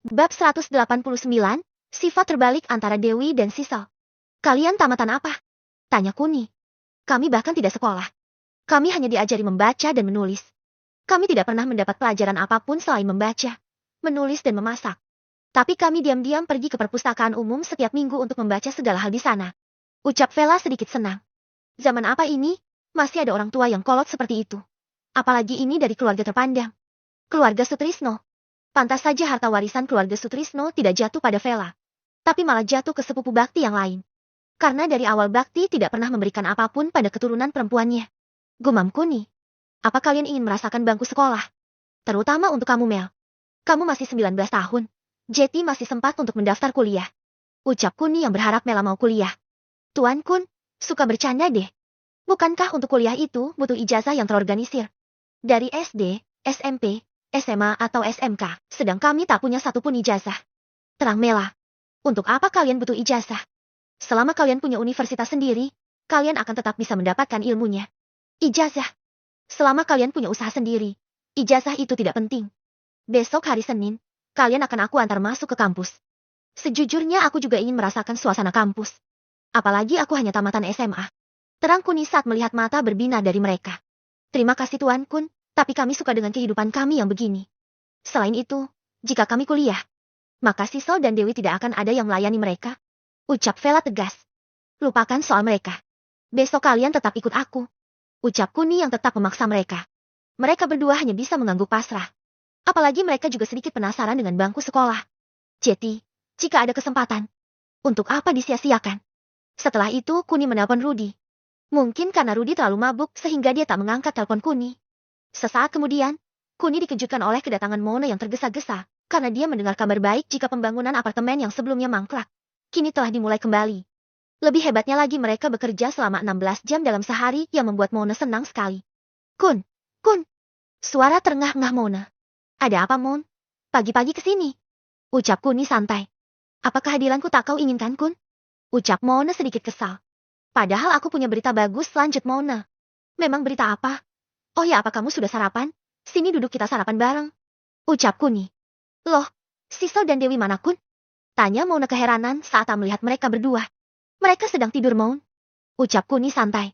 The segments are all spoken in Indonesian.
Bab 189, sifat terbalik antara Dewi dan Sisal. Kalian tamatan apa? Tanya Kuni. Kami bahkan tidak sekolah. Kami hanya diajari membaca dan menulis. Kami tidak pernah mendapat pelajaran apapun selain membaca, menulis dan memasak. Tapi kami diam-diam pergi ke perpustakaan umum setiap minggu untuk membaca segala hal di sana. Ucap Vela sedikit senang. Zaman apa ini, masih ada orang tua yang kolot seperti itu. Apalagi ini dari keluarga terpandang. Keluarga Sutrisno. Pantas saja harta warisan keluarga Sutrisno tidak jatuh pada Vela. Tapi malah jatuh ke sepupu Bakti yang lain. Karena dari awal Bakti tidak pernah memberikan apapun pada keturunan perempuannya. Gumam Kuni. Apa kalian ingin merasakan bangku sekolah? Terutama untuk kamu Mel. Kamu masih 19 tahun. Jetty masih sempat untuk mendaftar kuliah. Ucap Kuni yang berharap Mela mau kuliah. Tuan Kun, suka bercanda deh. Bukankah untuk kuliah itu butuh ijazah yang terorganisir? Dari SD, SMP, SMA atau SMK, sedang kami tak punya satupun ijazah. Terang Mela. Untuk apa kalian butuh ijazah? Selama kalian punya universitas sendiri, kalian akan tetap bisa mendapatkan ilmunya. Ijazah. Selama kalian punya usaha sendiri, ijazah itu tidak penting. Besok hari Senin, kalian akan aku antar masuk ke kampus. Sejujurnya aku juga ingin merasakan suasana kampus. Apalagi aku hanya tamatan SMA. Terang Kuni saat melihat mata berbinar dari mereka. Terima kasih Tuan Kun, tapi kami suka dengan kehidupan kami yang begini. Selain itu, jika kami kuliah, maka Sisal dan Dewi tidak akan ada yang melayani mereka. Ucap Vela tegas. Lupakan soal mereka. Besok kalian tetap ikut aku. Ucap Kuni yang tetap memaksa mereka. Mereka berdua hanya bisa mengangguk pasrah. Apalagi mereka juga sedikit penasaran dengan bangku sekolah. Jetty, jika ada kesempatan, untuk apa disia-siakan? Setelah itu Kuni menelpon Rudy. Mungkin karena Rudy terlalu mabuk sehingga dia tak mengangkat telepon Kuni. Sesaat kemudian, Kuni dikejutkan oleh kedatangan Mona yang tergesa-gesa, karena dia mendengar kabar baik jika pembangunan apartemen yang sebelumnya mangkrak kini telah dimulai kembali. Lebih hebatnya lagi mereka bekerja selama 16 jam dalam sehari yang membuat Mona senang sekali. Kun, suara terengah-engah Mona. Ada apa Mon? Pagi-pagi kesini. Ucap Kuni santai. Apa kehadiranku tak kau inginkan Kun? Ucap Mona sedikit kesal. Padahal aku punya berita bagus, lanjut Mona. Memang berita apa? Oh ya, apa kamu sudah sarapan? Sini duduk kita sarapan bareng. Ucap Kuni. Loh, Sisal dan Dewi mana Kun? Tanya Mona keheranan saat melihat mereka berdua. Mereka sedang tidur Mon. Ucap Kuni santai.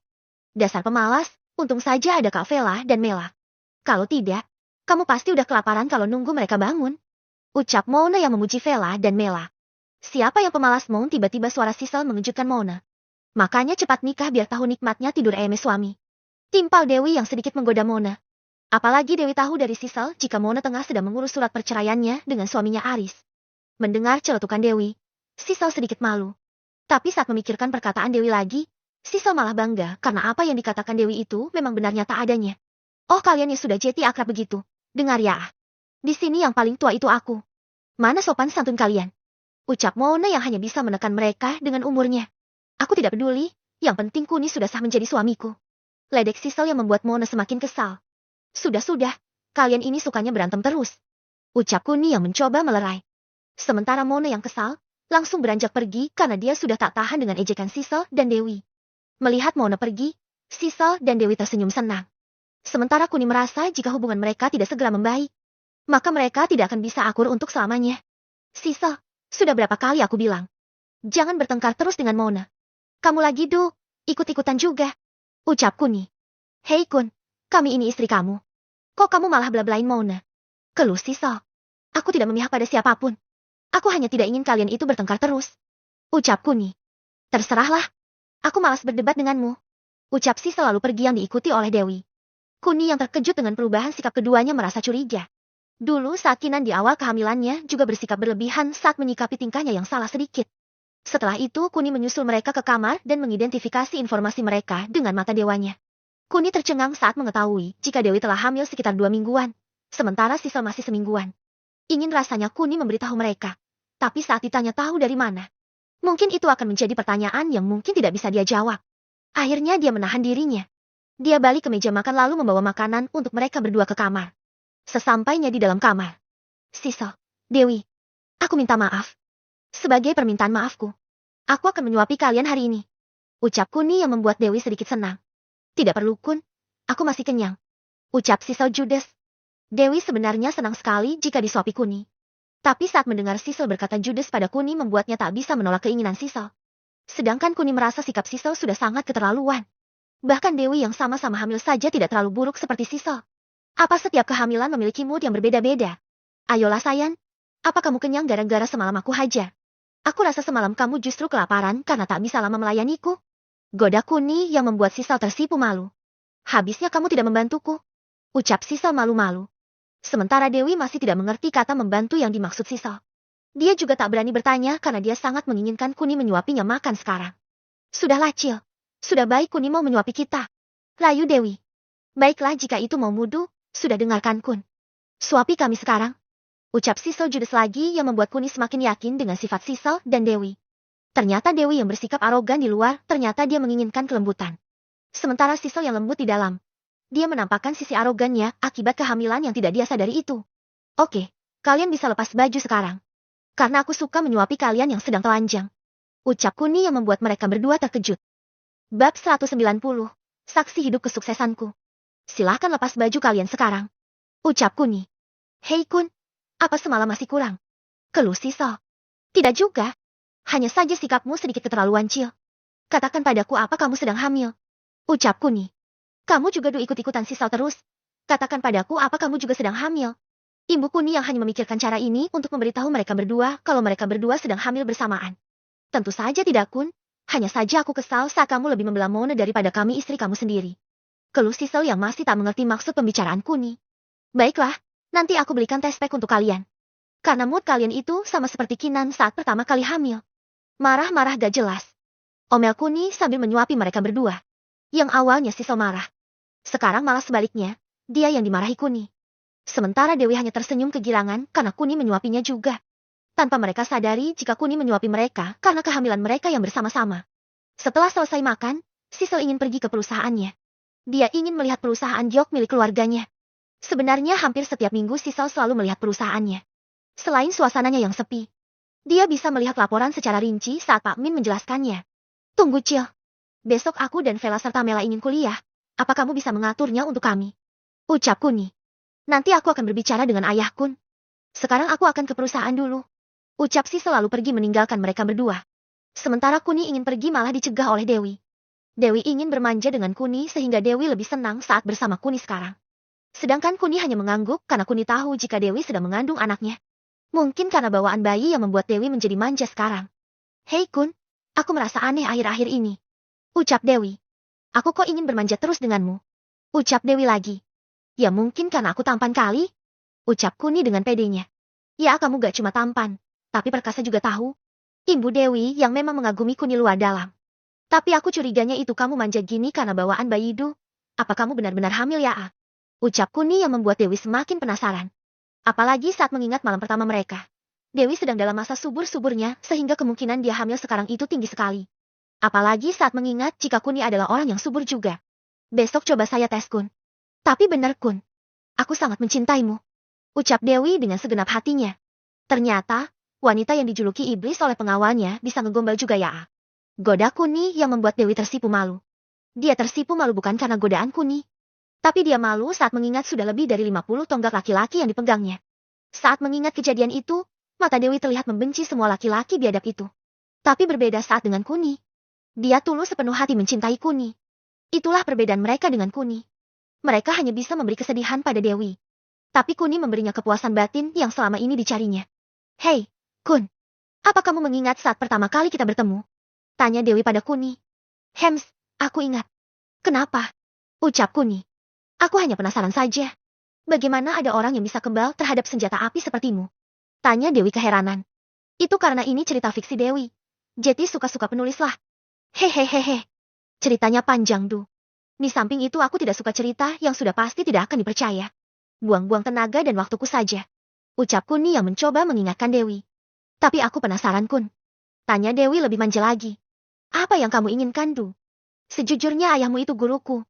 Dasar pemalas, untung saja ada Kak Vela dan Mela. Kalau tidak, kamu pasti udah kelaparan kalau nunggu mereka bangun. Ucap Mona yang memuji Vela dan Mela. Siapa yang pemalas Mon? Tiba-tiba suara Sisal mengejutkan Mona. Makanya cepat nikah biar tahu nikmatnya tidur eme suami. Timpal Dewi yang sedikit menggoda Mona. Apalagi Dewi tahu dari Sisal jika Mona tengah sedang mengurus surat perceraiannya dengan suaminya Aris. Mendengar celetukan Dewi, Sisal sedikit malu. Tapi saat memikirkan perkataan Dewi lagi, Sisal malah bangga karena apa yang dikatakan Dewi itu memang benarnya tak adanya. Oh kalian yang sudah Jetty akrab begitu. Dengar ya. Di sini yang paling tua itu aku. Mana sopan santun kalian? Ucap Mona yang hanya bisa menekan mereka dengan umurnya. Aku tidak peduli, yang penting Kuni sudah sah menjadi suamiku. Ledek Sisal yang membuat Mona semakin kesal. Sudah, kalian ini sukanya berantem terus. Ucap Kuni yang mencoba melerai. Sementara Mona yang kesal, langsung beranjak pergi karena dia sudah tak tahan dengan ejekan Sisal dan Dewi. Melihat Mona pergi, Sisal dan Dewi tersenyum senang. Sementara Kuni merasa jika hubungan mereka tidak segera membaik, maka mereka tidak akan bisa akur untuk selamanya. Sisal, sudah berapa kali aku bilang, jangan bertengkar terus dengan Mona. Kamu lagi ikut-ikutan juga. Ucap Kuni. Hei Kun, kami ini istri kamu. Kok kamu malah bela-belain Mona? Keluh Sisal. Aku tidak memihak pada siapapun. Aku hanya tidak ingin kalian itu bertengkar terus. Ucap Kuni. Terserahlah. Aku malas berdebat denganmu. Ucap Sisal lalu pergi yang diikuti oleh Dewi. Kuni yang terkejut dengan perubahan sikap keduanya merasa curiga. Dulu saat Kinan di awal kehamilannya juga bersikap berlebihan saat menyikapi tingkahnya yang salah sedikit. Setelah itu Kuni menyusul mereka ke kamar dan mengidentifikasi informasi mereka dengan mata dewanya. Kuni tercengang saat mengetahui jika Dewi telah hamil sekitar 2 mingguan, sementara Sisal masih semingguan. Ingin rasanya Kuni memberitahu mereka. Tapi saat ditanya tahu dari mana, mungkin itu akan menjadi pertanyaan yang mungkin tidak bisa dia jawab. Akhirnya dia menahan dirinya. Dia balik ke meja makan lalu membawa makanan untuk mereka berdua ke kamar. Sesampainya di dalam kamar, Sisal, Dewi, aku minta maaf. Sebagai permintaan maafku, aku akan menyuapi kalian hari ini. Ucap Kuni yang membuat Dewi sedikit senang. Tidak perlu Kun, aku masih kenyang. Ucap Sisal judes. Dewi sebenarnya senang sekali jika disuapi Kuni. Tapi saat mendengar Sisel berkata judes pada Kuni membuatnya tak bisa menolak keinginan Sisel. Sedangkan Kuni merasa sikap Sisel sudah sangat keterlaluan. Bahkan Dewi yang sama-sama hamil saja tidak terlalu buruk seperti Sisel. Apa setiap kehamilan memiliki mood yang berbeda-beda? Ayolah sayang, apa kamu kenyang gara-gara semalam aku hajar? Aku rasa semalam kamu justru kelaparan karena tak bisa lama melayaniku. Goda Kuni yang membuat Sisel tersipu malu. Habisnya kamu tidak membantuku. Ucap Sisel malu-malu. Sementara Dewi masih tidak mengerti kata membantu yang dimaksud Sisel. Dia juga tak berani bertanya karena dia sangat menginginkan Kuni menyuapinya makan sekarang. Sudahlah Cil. Sudah baik Kuni mau menyuapi kita. Layu Dewi. Baiklah jika itu mau mudu, sudah dengarkan Kun. Suapi kami sekarang. Ucap Sisel judes lagi yang membuat Kuni semakin yakin dengan sifat Sisel dan Dewi. Ternyata Dewi yang bersikap arogan di luar, ternyata dia menginginkan kelembutan. Sementara Sisel yang lembut di dalam. Dia menampakkan sisi arogannya akibat kehamilan yang tidak dia sadari itu. Oke, kalian bisa lepas baju sekarang. Karena aku suka menyuapi kalian yang sedang telanjang. Ucap Kuni yang membuat mereka berdua terkejut. Bab 190. Saksi hidup kesuksesanku. Silahkan lepas baju kalian sekarang. Ucap Kuni. Hei Kun, apa semalam masih kurang? Keluh Sisel. Tidak juga. Hanya saja sikapmu sedikit keterlaluan Cil. Katakan padaku apa kamu sedang hamil. Ucap Kuni. Kamu juga ikut-ikutan Sisel terus. Katakan padaku apa kamu juga sedang hamil. Imbu Kuni yang hanya memikirkan cara ini untuk memberitahu mereka berdua kalau mereka berdua sedang hamil bersamaan. Tentu saja tidak Kun. Hanya saja aku kesal saat kamu lebih membela Mona daripada kami istri kamu sendiri. Keluh Sisel yang masih tak mengerti maksud pembicaraan Kuni. Baiklah, nanti aku belikan tes pack untuk kalian. Karena mood kalian itu sama seperti Kinan saat pertama kali hamil. Marah-marah gak jelas. Omel Kuni sambil menyuapi mereka berdua. Yang awalnya Sisel marah. Sekarang malah sebaliknya, dia yang dimarahi Kuni. Sementara Dewi hanya tersenyum kegirangan karena Kuni menyuapinya juga. Tanpa mereka sadari jika Kuni menyuapi mereka karena kehamilan mereka yang bersama-sama. Setelah selesai makan, Sisel ingin pergi ke perusahaannya. Dia ingin melihat perusahaan giok milik keluarganya. Sebenarnya hampir setiap minggu Sisel selalu melihat perusahaannya. Selain suasananya yang sepi, dia bisa melihat laporan secara rinci saat Pak Min menjelaskannya. Tunggu Cil. Besok aku dan Vela serta Mela ingin kuliah. Apa kamu bisa mengaturnya untuk kami? Ucap Kuni. Nanti aku akan berbicara dengan ayah Kun. Sekarang aku akan ke perusahaan dulu. Ucap Sisel lalu pergi meninggalkan mereka berdua. Sementara Kuni ingin pergi malah dicegah oleh Dewi. Dewi ingin bermanja dengan Kuni sehingga Dewi lebih senang saat bersama Kuni sekarang. Sedangkan Kuni hanya mengangguk karena Kuni tahu jika Dewi sedang mengandung anaknya. Mungkin karena bawaan bayi yang membuat Dewi menjadi manja sekarang. Hei Kun, aku merasa aneh akhir-akhir ini. Ucap Dewi. Aku kok ingin bermanja terus denganmu. Ucap Dewi lagi. Ya mungkin karena aku tampan kali. Ucap Kuni dengan pedenya. Ya kamu gak cuma tampan, tapi perkasa juga tahu. Ibu Dewi yang memang mengagumi Kuni luar dalam. Tapi aku curiganya itu kamu manja gini karena bawaan bayi itu. Apa kamu benar-benar hamil ya? Ucap Kuni yang membuat Dewi semakin penasaran. Apalagi saat mengingat malam pertama mereka. Dewi sedang dalam masa subur-suburnya sehingga kemungkinan dia hamil sekarang itu tinggi sekali. Apalagi saat mengingat jika Kuni adalah orang yang subur juga. Besok coba saya tes Kun. Tapi benar Kun. Aku sangat mencintaimu. Ucap Dewi dengan segenap hatinya. Ternyata, wanita yang dijuluki iblis oleh pengawalnya bisa ngegombal juga ya. Goda Kuni yang membuat Dewi tersipu malu. Dia tersipu malu bukan karena godaan Kuni. Tapi dia malu saat mengingat sudah lebih dari 50 tonggak laki-laki yang dipegangnya. Saat mengingat kejadian itu, mata Dewi terlihat membenci semua laki-laki biadab itu. Tapi berbeda saat dengan Kuni. Dia tulus sepenuh hati mencintai Kuni. Itulah perbedaan mereka dengan Kuni. Mereka hanya bisa memberi kesedihan pada Dewi. Tapi Kuni memberinya kepuasan batin yang selama ini dicarinya. Hei, Kun. Apa kamu mengingat saat pertama kali kita bertemu? Tanya Dewi pada Kuni. Hems, aku ingat. Kenapa? Ucap Kuni. Aku hanya penasaran saja. Bagaimana ada orang yang bisa kebal terhadap senjata api sepertimu? Tanya Dewi keheranan. Itu karena ini cerita fiksi Dewi. Jadi suka-suka penulislah. Hehehehe. Ceritanya panjang Du. Di samping itu aku tidak suka cerita yang sudah pasti tidak akan dipercaya. Buang-buang tenaga dan waktuku saja. Ucap Kuni yang mencoba mengingatkan Dewi. Tapi aku penasaran Kun. Tanya Dewi lebih manja lagi. Apa yang kamu inginkan Du? Sejujurnya ayahmu itu guruku.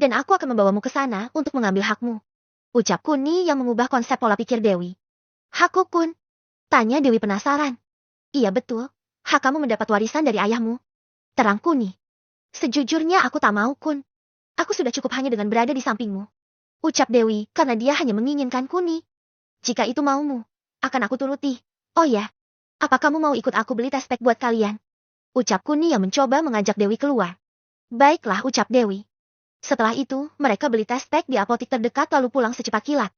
Dan aku akan membawamu ke sana untuk mengambil hakmu. Ucap Kuni yang mengubah konsep pola pikir Dewi. Hakku Kun? Tanya Dewi penasaran. Iya betul. Hak kamu mendapat warisan dari ayahmu. Terang Kuni. Sejujurnya aku tak mau Kun. Aku sudah cukup hanya dengan berada di sampingmu. Ucap Dewi karena dia hanya menginginkan Kuni. Jika itu maumu, Akan aku turuti. Oh ya, apa kamu mau ikut aku beli tes pack buat kalian? Ucap Kuni yang mencoba mengajak Dewi keluar. Baiklah, ucap Dewi. Setelah itu, mereka beli tes pack di apotik terdekat lalu pulang secepat kilat.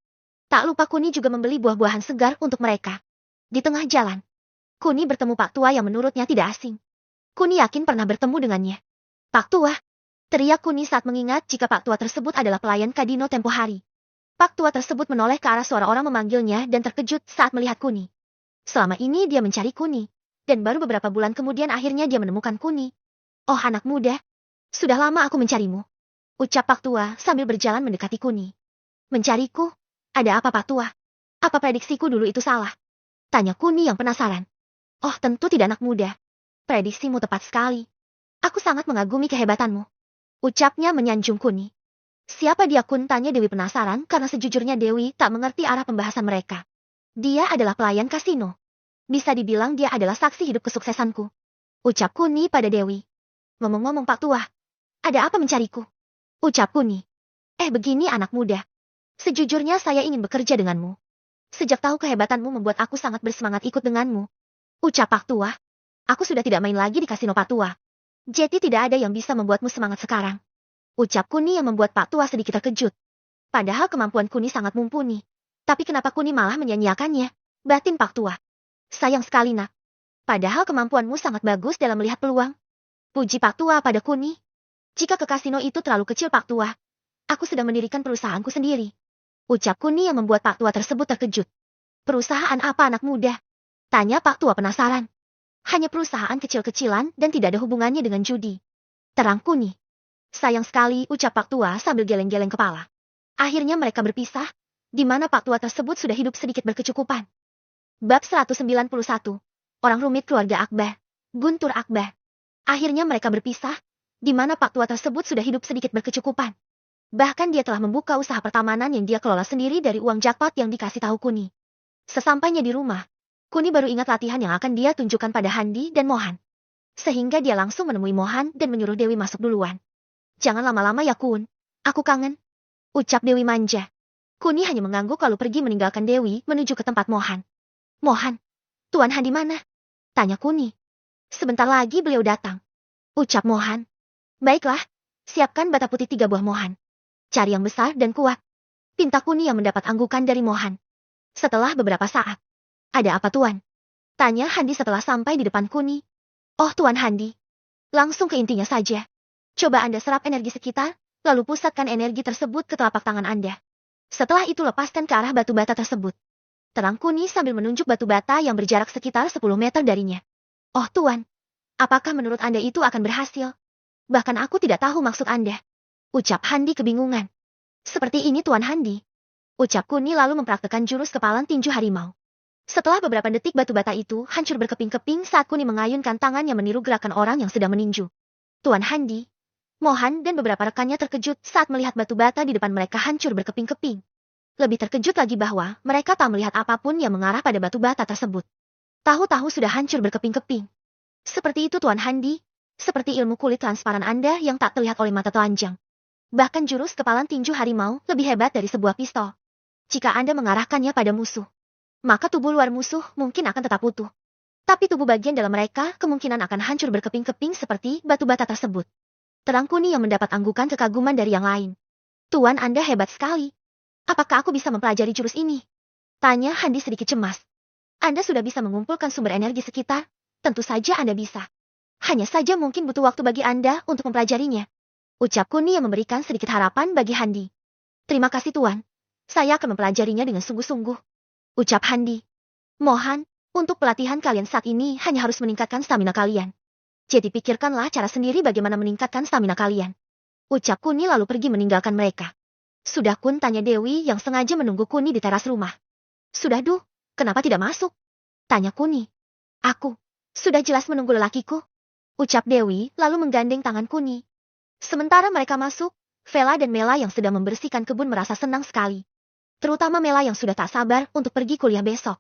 Tak lupa Kuni juga membeli buah-buahan segar untuk mereka. Di tengah jalan, Kuni bertemu Pak Tua yang menurutnya tidak asing. Kuni yakin pernah bertemu dengannya. Pak Tua, teriak Kuni saat mengingat jika Pak Tua tersebut adalah pelayan Kadino tempo hari. Pak Tua tersebut menoleh ke arah suara orang memanggilnya dan terkejut saat melihat Kuni. Selama ini dia mencari Kuni, dan baru beberapa bulan kemudian akhirnya dia menemukan Kuni. Oh anak muda, sudah lama aku mencarimu. Ucap Pak Tua sambil berjalan mendekati Kuni. Mencariku? Ada apa Pak Tua? Apa prediksiku dulu itu salah? Tanya Kuni yang penasaran. Oh tentu tidak anak muda. Prediksimu tepat sekali. Aku sangat mengagumi kehebatanmu. Ucapnya menyanjung Kuni. Siapa dia Kun? Tanya Dewi penasaran karena sejujurnya Dewi tak mengerti arah pembahasan mereka. Dia adalah pelayan kasino. Bisa dibilang dia adalah saksi hidup kesuksesanku. Ucap Kuni pada Dewi. Ngomong-ngomong Pak Tua, ada apa mencariku? Ucap Kuni. Begini anak muda. Sejujurnya saya ingin bekerja denganmu. Sejak tahu kehebatanmu membuat aku sangat bersemangat ikut denganmu. Ucap Pak Tua. Aku sudah tidak main lagi di kasino Pak Tua. Jadi tidak ada yang bisa membuatmu semangat sekarang. Ucap Kuni yang membuat Pak Tua sedikit terkejut. Padahal kemampuan Kuni sangat mumpuni. Tapi kenapa Kuni malah menyanyiakannya? Batin Pak Tua. Sayang sekali nak. Padahal kemampuanmu sangat bagus dalam melihat peluang. Puji Pak Tua pada Kuni. Jika ke kasino itu terlalu kecil Pak Tua, aku sedang mendirikan perusahaanku sendiri. Ucap Kuni yang membuat Pak Tua tersebut terkejut. Perusahaan apa anak muda? Tanya Pak Tua penasaran. Hanya perusahaan kecil-kecilan dan tidak ada hubungannya dengan judi. Terang Kuni. Sayang sekali, ucap Pak Tua sambil geleng-geleng kepala. Akhirnya mereka berpisah, di mana Pak Tua tersebut sudah hidup sedikit berkecukupan. Bab 191. Orang rumit keluarga Akbar. Guntur Akbar. Akhirnya mereka berpisah, di mana Pak Tua tersebut sudah hidup sedikit berkecukupan. Bahkan dia telah membuka usaha pertamanan yang dia kelola sendiri dari uang jackpot yang dikasih tahu Kuni. Sesampainya di rumah, Kuni baru ingat latihan yang akan dia tunjukkan pada Handi dan Mohan. Sehingga dia langsung menemui Mohan dan menyuruh Dewi masuk duluan. Jangan lama-lama ya Kun, aku kangen. Ucap Dewi manja. Kuni hanya mengangguk lalu pergi meninggalkan Dewi menuju ke tempat Mohan. Mohan, Tuan Handi mana? Tanya Kuni. Sebentar lagi beliau datang. Ucap Mohan. Baiklah, siapkan bata putih 3 buah Mohan. Cari yang besar dan kuat. Pinta Kuni yang mendapat anggukan dari Mohan. Setelah beberapa saat. Ada apa Tuan? Tanya Handi setelah sampai di depan Kuni. Oh Tuan Handi. Langsung ke intinya saja. Coba Anda serap energi sekitar, lalu pusatkan energi tersebut ke telapak tangan Anda. Setelah itu lepaskan ke arah batu bata tersebut. Terang Kuni sambil menunjuk batu bata yang berjarak sekitar 10 meter darinya. Oh Tuan, apakah menurut Anda itu akan berhasil? Bahkan aku tidak tahu maksud Anda. Ucap Handi kebingungan. Seperti ini Tuan Handi. Ucap Kuni lalu mempraktekkan jurus kepalan tinju harimau. Setelah beberapa detik batu bata itu hancur berkeping-keping saat Kuni mengayunkan tangan yang meniru gerakan orang yang sedang meninju. Tuan Handi, Mohan dan beberapa rekannya terkejut saat melihat batu bata di depan mereka hancur berkeping-keping. Lebih terkejut lagi bahwa mereka tak melihat apapun yang mengarah pada batu bata tersebut. Tahu-tahu sudah hancur berkeping-keping. Seperti itu Tuan Handi, seperti ilmu kulit transparan Anda yang tak terlihat oleh mata telanjang. Bahkan jurus kepalan tinju harimau lebih hebat dari sebuah pistol. Jika Anda mengarahkannya pada musuh, maka tubuh luar musuh mungkin akan tetap utuh. Tapi tubuh bagian dalam mereka kemungkinan akan hancur berkeping-keping seperti batu bata tersebut. Terang Kuni yang mendapat anggukan kekaguman dari yang lain. Tuan Anda hebat sekali. Apakah aku bisa mempelajari jurus ini? Tanya Handi sedikit cemas. Anda sudah bisa mengumpulkan sumber energi sekitar? Tentu saja Anda bisa. Hanya saja mungkin butuh waktu bagi Anda untuk mempelajarinya. Ucap Kuni yang memberikan sedikit harapan bagi Handi. Terima kasih Tuan. Saya akan mempelajarinya dengan sungguh-sungguh. Ucap Handi. Mohan, untuk pelatihan kalian saat ini hanya harus meningkatkan stamina kalian. Jadi pikirkanlah cara sendiri bagaimana meningkatkan stamina kalian. Ucap Kuni lalu pergi meninggalkan mereka. Sudah Kun? Tanya Dewi yang sengaja menunggu Kuni di teras rumah. Sudah Du, kenapa tidak masuk? Tanya Kuni. Aku, sudah jelas menunggu lelakiku. Ucap Dewi lalu menggandeng tangan Kuni. Sementara mereka masuk, Vela dan Mela yang sedang membersihkan kebun merasa senang sekali. Terutama Mela yang sudah tak sabar untuk pergi kuliah besok.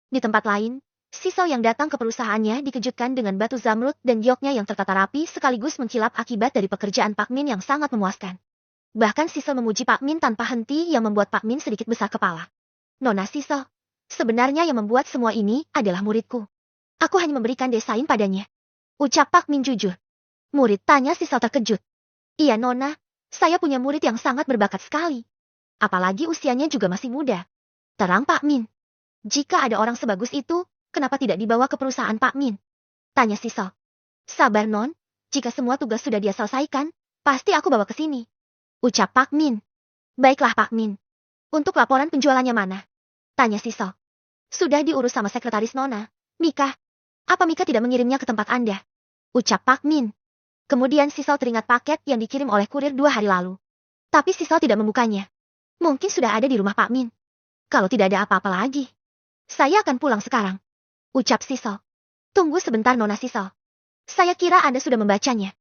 Di tempat lain, Sisal yang datang ke perusahaannya dikejutkan dengan batu zamrud dan gioknya yang tertata rapi sekaligus mengkilap akibat dari pekerjaan Pak Min yang sangat memuaskan. Bahkan Sisal memuji Pak Min tanpa henti yang membuat Pak Min sedikit besar kepala. Nona Sisal, Sebenarnya yang membuat semua ini adalah muridku. Aku hanya memberikan desain padanya. Ucap Pak Min jujur. Murid, tanya Sisal terkejut. Iya Nona, saya punya murid yang sangat berbakat sekali. Apalagi usianya juga masih muda. Terang Pak Min. Jika ada orang sebagus itu, kenapa tidak dibawa ke perusahaan Pak Min? Tanya Sisal. Sabar Non, jika semua tugas sudah dia selesaikan, pasti aku bawa ke sini. Ucap Pak Min. Baiklah Pak Min. Untuk laporan penjualannya mana? Tanya Sisal. Sudah diurus sama sekretaris Nona, Mika. Apa Mika tidak mengirimnya ke tempat Anda? Ucap Pak Min. Kemudian Sisal teringat paket yang dikirim oleh kurir 2 hari lalu. Tapi Sisal tidak membukanya. Mungkin sudah ada di rumah Pak Min. Kalau tidak ada apa-apa lagi, saya akan pulang sekarang. Ucap Sisal. Tunggu sebentar Nona Sisal. Saya kira Anda sudah membacanya.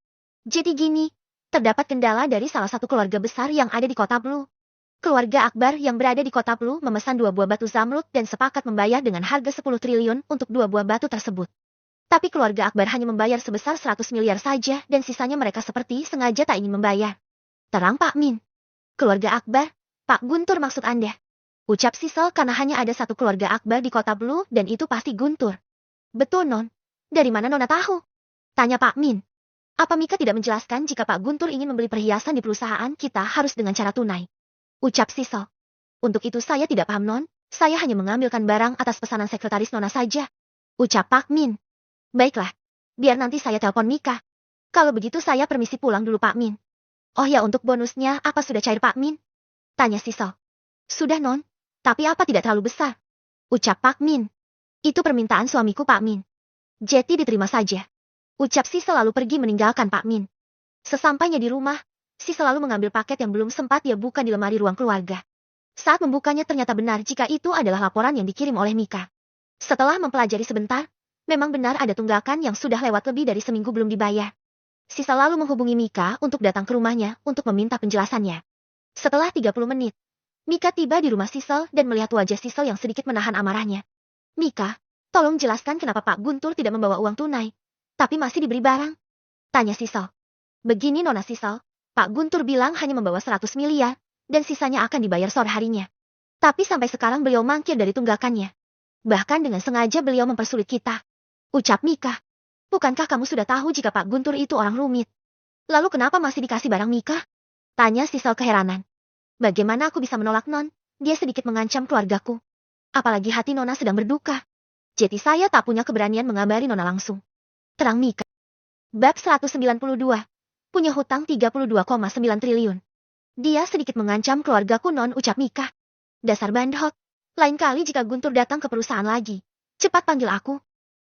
Jadi gini, terdapat kendala dari salah satu keluarga besar yang ada di kota Blue. Keluarga Akbar yang berada di kota Blue memesan 2 buah batu zamrud dan sepakat membayar dengan harga 10 triliun untuk 2 buah batu tersebut. Tapi keluarga Akbar hanya membayar sebesar 100 miliar saja dan sisanya mereka seperti sengaja tak ingin membayar. Terang Pak Min. Keluarga Akbar, Pak Guntur maksud Anda? Ucap Sisal karena hanya ada satu keluarga Akbar di kota Blue dan itu pasti Guntur. Betul Non. Dari mana Nona tahu? Tanya Pak Min. Apa Mika tidak menjelaskan jika Pak Guntur ingin membeli perhiasan di perusahaan kita harus dengan cara tunai? Ucap Sisal. Untuk itu saya tidak paham Non, saya hanya mengambilkan barang atas pesanan sekretaris Nona saja. Ucap Pak Min. Baiklah, biar nanti saya telepon Mika. Kalau begitu saya permisi pulang dulu Pak Min. Oh ya untuk bonusnya apa sudah cair Pak Min? Tanya Sisal. Sudah Non, tapi apa tidak terlalu besar? Ucap Pak Min. Itu permintaan suamiku Pak Min. Jadi diterima saja. Ucap Sisal lalu pergi meninggalkan Pak Min. Sesampainya di rumah, Sisal lalu mengambil paket yang belum sempat dia buka di lemari ruang keluarga. Saat membukanya ternyata benar jika itu adalah laporan yang dikirim oleh Mika. Setelah mempelajari sebentar, memang benar ada tunggakan yang sudah lewat lebih dari seminggu belum dibayar. Sisal lalu menghubungi Mika untuk datang ke rumahnya untuk meminta penjelasannya. Setelah 30 menit, Mika tiba di rumah Sisal dan melihat wajah Sisal yang sedikit menahan amarahnya. Mika, tolong jelaskan kenapa Pak Guntur tidak membawa uang tunai, tapi masih diberi barang? Tanya Sisal. Begini Nona Sisal. Pak Guntur bilang hanya membawa 100 miliar, dan sisanya akan dibayar sore harinya. Tapi sampai sekarang beliau mangkir dari tunggakannya. Bahkan dengan sengaja beliau mempersulit kita. Ucap Mika. Bukankah kamu sudah tahu jika Pak Guntur itu orang rumit? Lalu kenapa masih dikasih barang Mika? Tanya Sisal keheranan. Bagaimana aku bisa menolak Non? Dia sedikit mengancam keluargaku. Apalagi hati Nona sedang berduka. Jadi saya tak punya keberanian mengabari Nona langsung. Terang Mika. Bab 192. Punya hutang 32,9 triliun. Dia sedikit mengancam keluargaku Non ucap Mika. Dasar bandhot. Lain kali jika Guntur datang ke perusahaan lagi, cepat panggil aku.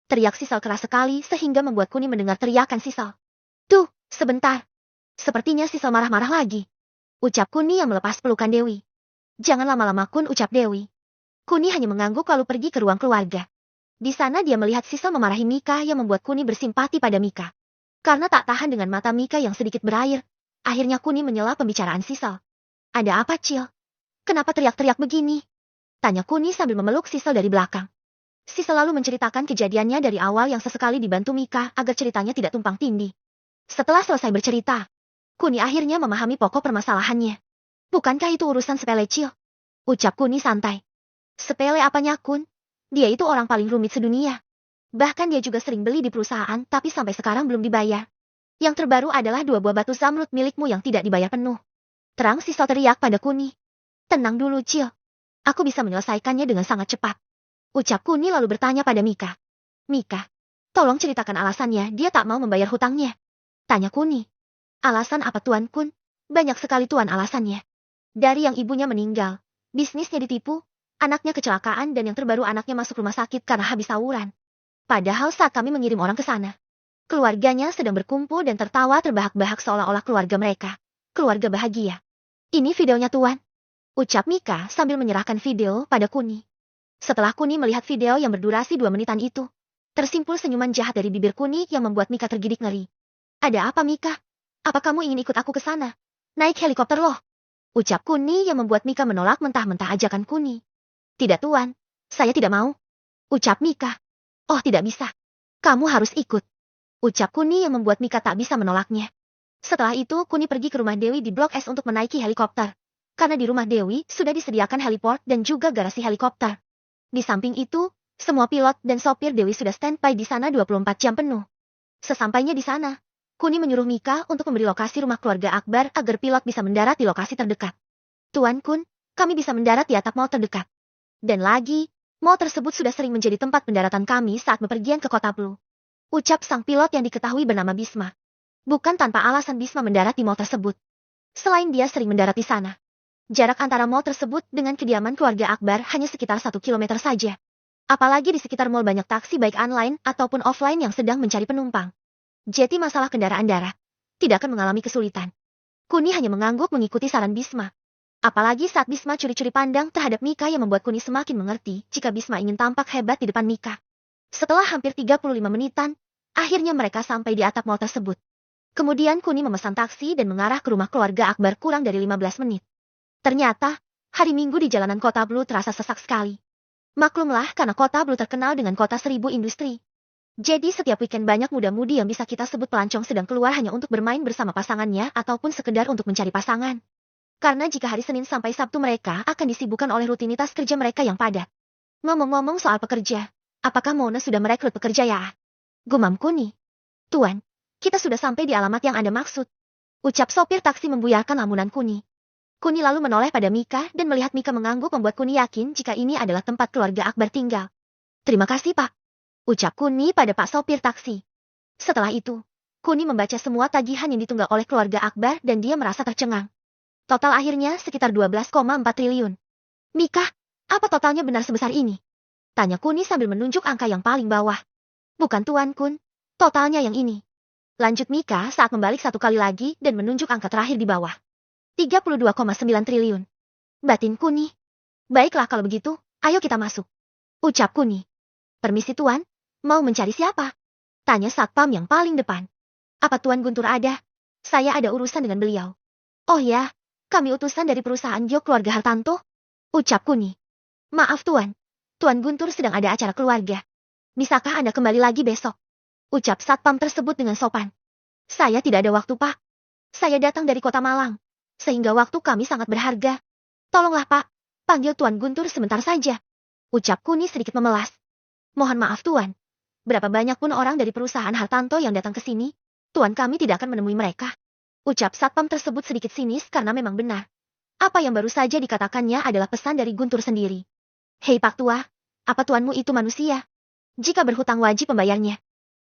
Teriak Sisal keras sekali sehingga membuat Kuni mendengar teriakan Sisal. Tuh, sebentar. Sepertinya Sisal marah-marah lagi. Ucap Kuni yang melepas pelukan Dewi. Jangan lama-lama Kun ucap Dewi. Kuni hanya mengangguk lalu pergi ke ruang keluarga. Di sana dia melihat Sisal memarahi Mika yang membuat Kuni bersimpati pada Mika. Karena tak tahan dengan mata Mika yang sedikit berair, akhirnya Kuni menyela pembicaraan Sisal. Ada apa, Cil? Kenapa teriak-teriak begini? Tanya Kuni sambil memeluk Sisal dari belakang. Sisal lalu menceritakan kejadiannya dari awal yang sesekali dibantu Mika agar ceritanya tidak tumpang tindih. Setelah selesai bercerita, Kuni akhirnya memahami pokok permasalahannya. Bukankah itu urusan sepele, Cil? Ucap Kuni santai. Sepele apanya, Kun? Dia itu orang paling rumit sedunia. Bahkan dia juga sering beli di perusahaan, tapi sampai sekarang belum dibayar. Yang terbaru adalah 2 buah batu zamrud milikmu yang tidak dibayar penuh. Terang Sisal teriak pada Kuni. Tenang dulu, Cil. Aku bisa menyelesaikannya dengan sangat cepat. Ucap Kuni lalu bertanya pada Mika. Mika, tolong ceritakan alasannya dia tak mau membayar hutangnya. Tanya Kuni. Alasan apa Tuan Kun? Banyak sekali Tuan alasannya. Dari yang ibunya meninggal, bisnisnya ditipu, anaknya kecelakaan dan yang terbaru anaknya masuk rumah sakit karena habis tawuran. Padahal saat kami mengirim orang ke sana, keluarganya sedang berkumpul dan tertawa terbahak-bahak seolah-olah keluarga mereka. Keluarga bahagia. Ini videonya Tuan. Ucap Mika sambil menyerahkan video pada Kuni. Setelah Kuni melihat video yang berdurasi 2 menitan itu, tersimpul senyuman jahat dari bibir Kuni yang membuat Mika tergidik ngeri. Ada apa Mika? Apa kamu ingin ikut aku ke sana? Naik helikopter loh. Ucap Kuni yang membuat Mika menolak mentah-mentah ajakan Kuni. Tidak Tuan, saya tidak mau. Ucap Mika. Oh tidak bisa. Kamu harus ikut. Ucap Kuni yang membuat Mika tak bisa menolaknya. Setelah itu Kuni pergi ke rumah Dewi di Blok S untuk menaiki helikopter. Karena di rumah Dewi sudah disediakan heliport dan juga garasi helikopter. Di samping itu, semua pilot dan sopir Dewi sudah standby di sana 24 jam penuh. Sesampainya di sana, Kuni menyuruh Mika untuk memberi lokasi rumah keluarga Akbar agar pilot bisa mendarat di lokasi terdekat. Tuan Kun, kami bisa mendarat di atap mall terdekat. Dan lagi, mall tersebut sudah sering menjadi tempat pendaratan kami saat bepergian ke kota Blue. Ucap sang pilot yang diketahui bernama Bisma. Bukan tanpa alasan Bisma mendarat di mall tersebut. Selain dia sering mendarat di sana. Jarak antara mall tersebut dengan kediaman keluarga Akbar hanya sekitar 1 kilometer saja. Apalagi di sekitar mall banyak taksi baik online ataupun offline yang sedang mencari penumpang. Jadi masalah kendaraan darat tidak akan mengalami kesulitan. Kuni hanya mengangguk mengikuti saran Bisma. Apalagi saat Bisma curi-curi pandang terhadap Mika yang membuat Kuni semakin mengerti jika Bisma ingin tampak hebat di depan Mika. Setelah hampir 35 menitan, akhirnya mereka sampai di atap mall tersebut. Kemudian Kuni memesan taksi dan mengarah ke rumah keluarga Akbar kurang dari 15 menit. Ternyata, hari Minggu di jalanan kota Blue terasa sesak sekali. Maklumlah karena kota Blue terkenal dengan kota 1000 industri. Jadi setiap weekend banyak muda-mudi yang bisa kita sebut pelancong sedang keluar hanya untuk bermain bersama pasangannya ataupun sekedar untuk mencari pasangan. Karena jika hari Senin sampai Sabtu mereka akan disibukkan oleh rutinitas kerja mereka yang padat. Ngomong-ngomong soal pekerja, apakah Mona sudah merekrut pekerja ya? Gumam Kuni. Tuan, kita sudah sampai di alamat yang Anda maksud. Ucap sopir taksi membuyarkan lamunan Kuni. Kuni lalu menoleh pada Mika dan melihat Mika mengangguk membuat Kuni yakin jika ini adalah tempat keluarga Akbar tinggal. Terima kasih Pak. Ucap Kuni pada Pak sopir taksi. Setelah itu, Kuni membaca semua tagihan yang ditunggak oleh keluarga Akbar dan dia merasa tercengang. Total akhirnya sekitar 12,4 triliun. Mika, apa totalnya benar sebesar ini? Tanya Kuni sambil menunjuk angka yang paling bawah. Bukan Tuan Kun, totalnya yang ini. Lanjut Mika saat membalik satu kali lagi dan menunjuk angka terakhir di bawah. 32,9 triliun. Batin Kuni. Baiklah kalau begitu, ayo kita masuk. Ucap Kuni. Permisi Tuan, mau mencari siapa? Tanya satpam yang paling depan. Apa Tuan Guntur ada? Saya ada urusan dengan beliau. Oh ya, kami utusan dari perusahaan Gyo keluarga Hartanto. Ucap Kuni. Maaf Tuan, Tuan Guntur sedang ada acara keluarga. Bisakah Anda kembali lagi besok? Ucap satpam tersebut dengan sopan. Saya tidak ada waktu Pak. Saya datang dari kota Malang. Sehingga waktu kami sangat berharga. Tolonglah Pak, panggil Tuan Guntur sebentar saja. Ucap Kuni sedikit memelas. Mohon maaf Tuan. Berapa banyak pun orang dari perusahaan Hartanto yang datang ke sini, Tuan kami tidak akan menemui mereka. Ucap satpam tersebut sedikit sinis karena memang benar. Apa yang baru saja dikatakannya adalah pesan dari Guntur sendiri. Hei Pak Tua, apa tuanmu itu manusia? Jika berhutang wajib membayarnya.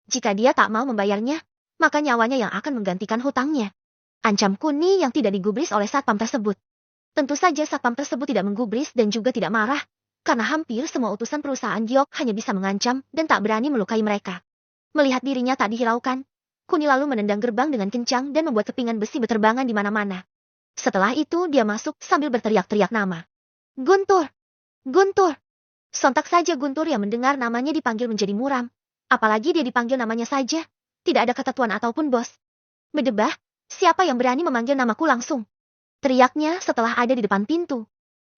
Jika dia tak mau membayarnya, maka nyawanya yang akan menggantikan hutangnya. Ancam Kuni yang tidak digubris oleh satpam tersebut. Tentu saja satpam tersebut tidak menggubris dan juga tidak marah. Karena hampir semua utusan perusahaan Giok hanya bisa mengancam dan tak berani melukai mereka. Melihat dirinya tak dihiraukan, Kuni lalu menendang gerbang dengan kencang dan membuat kepingan besi berterbangan di mana-mana. Setelah itu dia masuk sambil berteriak-teriak nama. Guntur! Guntur! Sontak saja Guntur yang mendengar namanya dipanggil menjadi muram. Apalagi dia dipanggil namanya saja. Tidak ada kata tuan ataupun bos. Berdebah, siapa yang berani memanggil namaku langsung? Teriaknya setelah ada di depan pintu.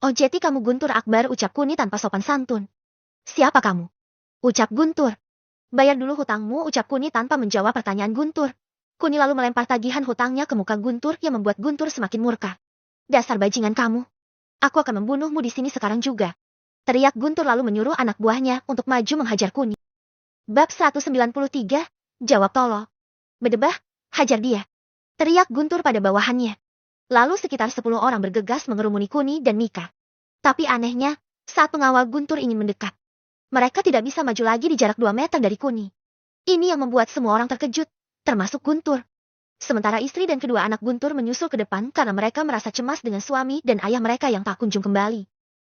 Oh jadi kamu Guntur Akbar, ucap Kuni tanpa sopan santun. Siapa kamu? Ucap Guntur. Bayar dulu hutangmu, ucap Kuni tanpa menjawab pertanyaan Guntur. Kuni lalu melempar tagihan hutangnya ke muka Guntur yang membuat Guntur semakin murka. Dasar bajingan kamu. Aku akan membunuhmu di sini sekarang juga. Teriak Guntur lalu menyuruh anak buahnya untuk maju menghajar Kuni. Bab 193, jawab tolol. Berdebah, hajar dia. Teriak Guntur pada bawahannya. Lalu sekitar 10 orang bergegas mengerumuni Kuni dan Mika. Tapi anehnya, saat pengawal Guntur ingin mendekat, mereka tidak bisa maju lagi di jarak 2 meter dari Kuni. Ini yang membuat semua orang terkejut, termasuk Guntur. Sementara istri dan kedua anak Guntur menyusul ke depan karena mereka merasa cemas dengan suami dan ayah mereka yang tak kunjung kembali.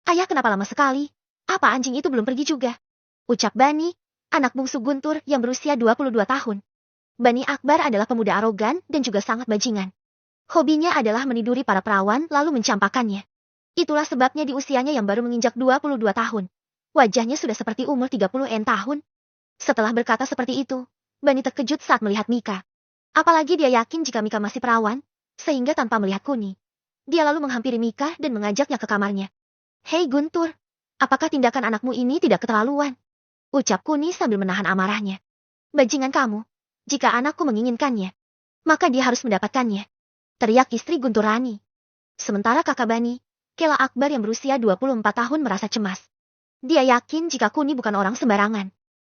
Ayah kenapa lama sekali? Apa anjing itu belum pergi juga? Ucap Bani, anak bungsu Guntur yang berusia 22 tahun. Bani Akbar adalah pemuda arogan dan juga sangat bajingan. Hobinya adalah meniduri para perawan lalu mencampakannya. Itulah sebabnya di usianya yang baru menginjak 22 tahun. Wajahnya sudah seperti umur 30 tahun. Setelah berkata seperti itu, Bani terkejut saat melihat Mika. Apalagi dia yakin jika Mika masih perawan, sehingga tanpa melihat Kuni. Dia lalu menghampiri Mika dan mengajaknya ke kamarnya. Hei Guntur, apakah tindakan anakmu ini tidak keterlaluan? Ucap Kuni sambil menahan amarahnya. Bajingan kamu, jika anakku menginginkannya, maka dia harus mendapatkannya. Teriak istri Guntur Rani. Sementara kakak Bani, Kela Akbar yang berusia 24 tahun merasa cemas. Dia yakin jika Kuni bukan orang sembarangan.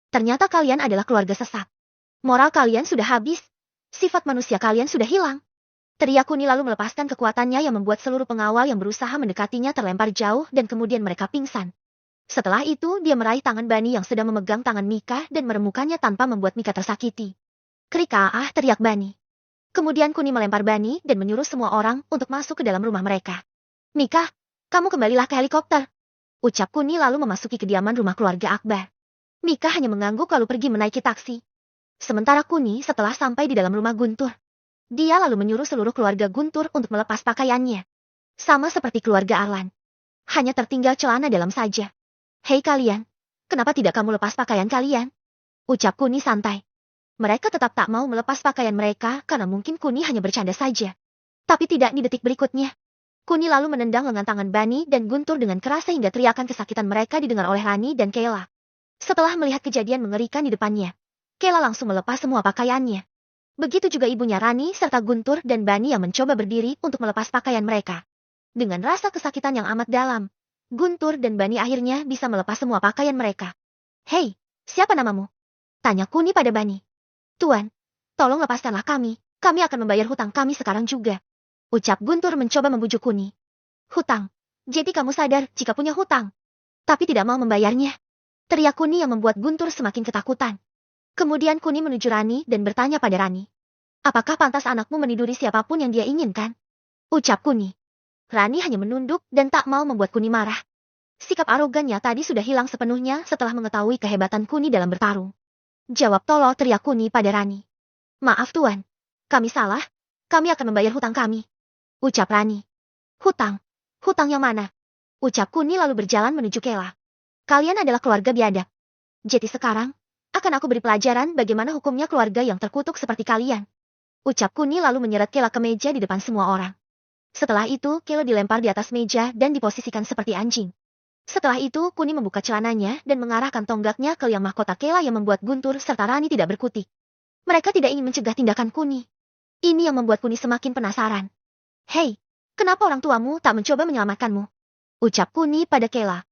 Ternyata kalian adalah keluarga sesat. Moral kalian sudah habis. Sifat manusia kalian sudah hilang. Teriak Kuni lalu melepaskan kekuatannya yang membuat seluruh pengawal yang berusaha mendekatinya terlempar jauh dan kemudian mereka pingsan. Setelah itu dia meraih tangan Bani yang sedang memegang tangan Mika dan meremukannya tanpa membuat Mika tersakiti. Krika, teriak Bani. Kemudian Kuni melempar Bani dan menyuruh semua orang untuk masuk ke dalam rumah mereka. Mika, kamu kembalilah ke helikopter. Ucap Kuni lalu memasuki kediaman rumah keluarga Akbar. Mika hanya mengangguk lalu pergi menaiki taksi. Sementara Kuni setelah sampai di dalam rumah Guntur. Dia lalu menyuruh seluruh keluarga Guntur untuk melepas pakaiannya. Sama seperti keluarga Arlan. Hanya tertinggal celana dalam saja. Hei kalian, kenapa tidak kamu lepas pakaian kalian? Ucap Kuni santai. Mereka tetap tak mau melepas pakaian mereka karena mungkin Kuni hanya bercanda saja. Tapi tidak di detik berikutnya. Kuni lalu menendang lengan tangan Bani dan Guntur dengan keras sehingga teriakan kesakitan mereka didengar oleh Rani dan Kayla. Setelah melihat kejadian mengerikan di depannya, Kayla langsung melepas semua pakaiannya. Begitu juga ibunya Rani serta Guntur dan Bani yang mencoba berdiri untuk melepas pakaian mereka. Dengan rasa kesakitan yang amat dalam, Guntur dan Bani akhirnya bisa melepas semua pakaian mereka. Hei, siapa namamu? Tanya Kuni pada Bani. Tuan, tolong lepaskanlah kami akan membayar hutang kami sekarang juga. Ucap Guntur mencoba membujuk Kuni. Hutang? Jadi kamu sadar jika punya hutang, tapi tidak mau membayarnya? Teriak Kuni yang membuat Guntur semakin ketakutan. Kemudian Kuni menuju Rani dan bertanya pada Rani. Apakah pantas anakmu meniduri siapapun yang dia inginkan? Ucap Kuni. Rani hanya menunduk dan tak mau membuat Kuni marah. Sikap arogannya tadi sudah hilang sepenuhnya setelah mengetahui kehebatan Kuni dalam bertarung. Jawab tolol, teriak Kuni pada Rani. Maaf tuan, kami salah, kami akan membayar hutang kami. Ucap Rani. Hutang? Hutang yang mana? Ucap Kuni lalu berjalan menuju Kayla. Kalian adalah keluarga biadab. Jadi sekarang, akan aku beri pelajaran bagaimana hukumnya keluarga yang terkutuk seperti kalian. Ucap Kuni lalu menyeret Kayla ke meja di depan semua orang. Setelah itu, Kayla dilempar di atas meja dan diposisikan seperti anjing. Setelah itu, Kuni membuka celananya dan mengarahkan tonggaknya ke liang mahkota Kayla yang membuat Guntur serta Rani tidak berkutik. Mereka tidak ingin mencegah tindakan Kuni. Ini yang membuat Kuni semakin penasaran. Hei, kenapa orang tuamu tak mencoba menyelamatkanmu? Ucap Kuni pada Kayla.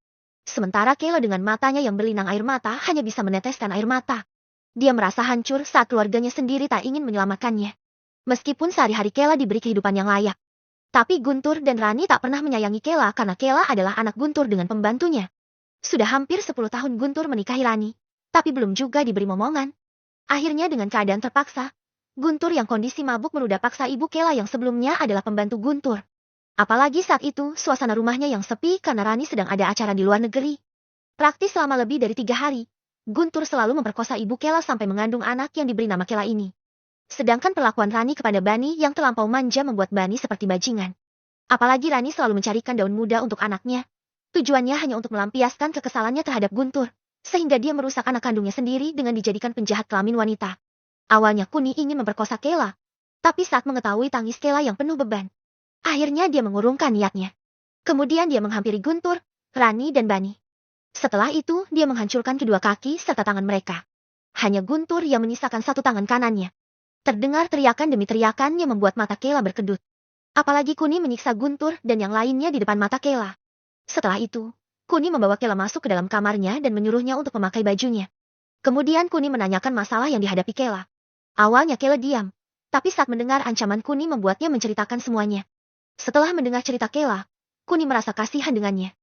Sementara Kayla dengan matanya yang berlinang air mata hanya bisa meneteskan air mata. Dia merasa hancur saat keluarganya sendiri tak ingin menyelamatkannya. Meskipun sehari-hari Kayla diberi kehidupan yang layak. Tapi Guntur dan Rani tak pernah menyayangi Kayla karena Kayla adalah anak Guntur dengan pembantunya. Sudah hampir 10 tahun Guntur menikahi Rani, tapi belum juga diberi momongan. Akhirnya dengan keadaan terpaksa, Guntur yang kondisi mabuk meludah paksa ibu Kayla yang sebelumnya adalah pembantu Guntur. Apalagi saat itu suasana rumahnya yang sepi karena Rani sedang ada acara di luar negeri. Praktis selama lebih dari 3 hari, Guntur selalu memperkosa ibu Kayla sampai mengandung anak yang diberi nama Kayla ini. Sedangkan perlakuan Rani kepada Bani yang terlampau manja membuat Bani seperti bajingan. Apalagi Rani selalu mencarikan daun muda untuk anaknya. Tujuannya hanya untuk melampiaskan kekesalannya terhadap Guntur, sehingga dia merusak anak kandungnya sendiri dengan dijadikan penjahat kelamin wanita. Awalnya Kuni ingin memperkosa Kayla, tapi saat mengetahui tangis Kayla yang penuh beban, akhirnya dia mengurungkan niatnya. Kemudian dia menghampiri Guntur, Rani dan Bani. Setelah itu dia menghancurkan kedua kaki serta tangan mereka. Hanya Guntur yang menyisakan satu tangan kanannya. Terdengar teriakan demi teriakan yang membuat mata Kayla berkedut. Apalagi Kuni menyiksa Guntur dan yang lainnya di depan mata Kayla. Setelah itu, Kuni membawa Kayla masuk ke dalam kamarnya dan menyuruhnya untuk memakai bajunya. Kemudian Kuni menanyakan masalah yang dihadapi Kayla. Awalnya Kayla diam, tapi saat mendengar ancaman Kuni membuatnya menceritakan semuanya. Setelah mendengar cerita Kayla, Kuni merasa kasihan dengannya.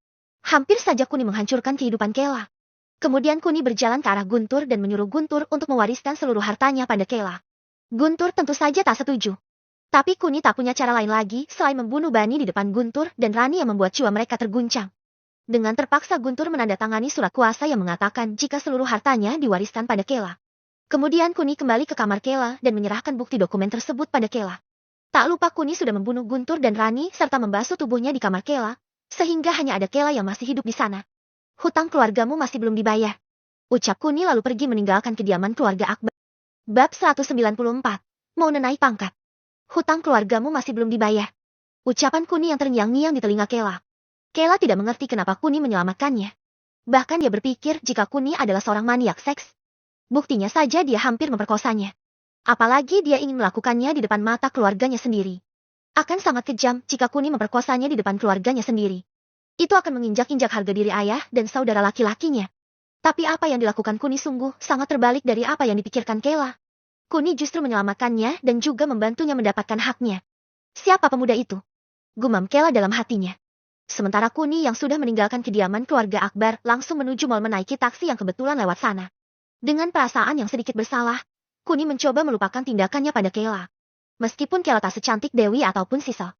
Hampir saja Kuni menghancurkan kehidupan Kayla. Kemudian Kuni berjalan ke arah Guntur dan menyuruh Guntur untuk mewariskan seluruh hartanya pada Kayla. Guntur tentu saja tak setuju. Tapi Kuni tak punya cara lain lagi selain membunuh Bani di depan Guntur dan Rani yang membuat jiwa mereka terguncang. Dengan terpaksa Guntur menandatangani surat kuasa yang mengatakan jika seluruh hartanya diwariskan pada Kayla. Kemudian Kuni kembali ke kamar Kayla dan menyerahkan bukti dokumen tersebut pada Kayla. Tak lupa Kuni sudah membunuh Guntur dan Rani serta membasuh tubuhnya di kamar Kayla, sehingga hanya ada Kayla yang masih hidup di sana. Hutang keluargamu masih belum dibayar. Ucap Kuni lalu pergi meninggalkan kediaman keluarga Akbar. Bab 194. Mau naik pangkat. Hutang keluargamu masih belum dibayar. Ucapan Kuni yang terngiang-ngiang di telinga Kayla. Kayla tidak mengerti kenapa Kuni menyelamatkannya. Bahkan dia berpikir jika Kuni adalah seorang maniak seks. Buktinya saja dia hampir memperkosanya. Apalagi dia ingin melakukannya di depan mata keluarganya sendiri. Akan sangat kejam jika Kuni memperkosanya di depan keluarganya sendiri. Itu akan menginjak-injak harga diri ayah dan saudara laki-lakinya. Tapi apa yang dilakukan Kuni sungguh sangat terbalik dari apa yang dipikirkan Kayla. Kuni justru menyelamatkannya dan juga membantunya mendapatkan haknya. Siapa pemuda itu? Gumam Kayla dalam hatinya. Sementara Kuni yang sudah meninggalkan kediaman keluarga Akbar langsung menuju mal menaiki taksi yang kebetulan lewat sana. Dengan perasaan yang sedikit bersalah, Kuni mencoba melupakan tindakannya pada Kayla. Meskipun Kayla tak secantik Dewi ataupun Sisa.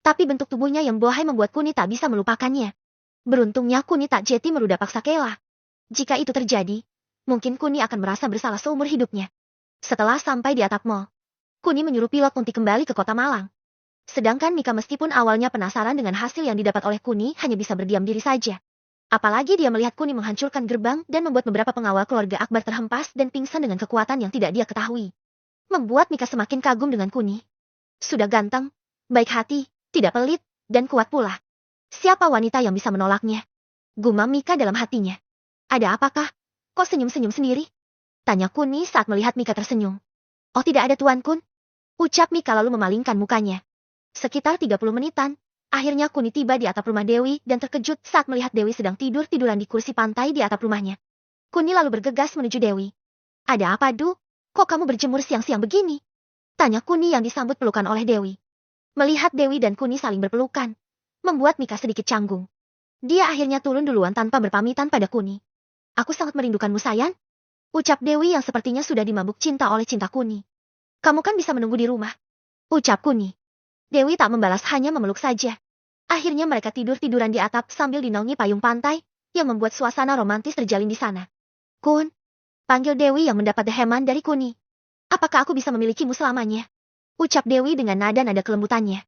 Tapi bentuk tubuhnya yang bohai membuat Kuni tak bisa melupakannya. Beruntungnya Kuni tak jeti meruda paksa Kayla. Jika itu terjadi, mungkin Kuni akan merasa bersalah seumur hidupnya. Setelah sampai di atap mall, Kuni menyuruh pilot untuk kembali ke kota Malang. Sedangkan Mika meskipun awalnya penasaran dengan hasil yang didapat oleh Kuni hanya bisa berdiam diri saja. Apalagi dia melihat Kuni menghancurkan gerbang dan membuat beberapa pengawal keluarga Akbar terhempas dan pingsan dengan kekuatan yang tidak dia ketahui. Membuat Mika semakin kagum dengan Kuni. Sudah ganteng, baik hati, tidak pelit, dan kuat pula. Siapa wanita yang bisa menolaknya? Gumam Mika dalam hatinya. Ada apakah? Kok senyum-senyum sendiri? Tanya Kuni saat melihat Mika tersenyum. Oh tidak ada Tuan Kun. Ucap Mika lalu memalingkan mukanya. Sekitar 30 menitan, akhirnya Kuni tiba di atap rumah Dewi dan terkejut saat melihat Dewi sedang tidur-tiduran di kursi pantai di atap rumahnya. Kuni lalu bergegas menuju Dewi. Ada apa, Du? Kok kamu berjemur siang-siang begini? Tanya Kuni yang disambut pelukan oleh Dewi. Melihat Dewi dan Kuni saling berpelukan, membuat Mika sedikit canggung. Dia akhirnya turun duluan tanpa berpamitan pada Kuni. Aku sangat merindukanmu sayang. Ucap Dewi yang sepertinya sudah dimabuk cinta oleh cinta Kuni. Kamu kan bisa menunggu di rumah. Ucap Kuni. Dewi tak membalas hanya memeluk saja. Akhirnya mereka tidur-tiduran di atap sambil dinaungi payung pantai, yang membuat suasana romantis terjalin di sana. Kun, panggil Dewi yang mendapat deheman dari Kuni. Apakah aku bisa memilikimu selamanya? Ucap Dewi dengan nada-nada kelembutannya.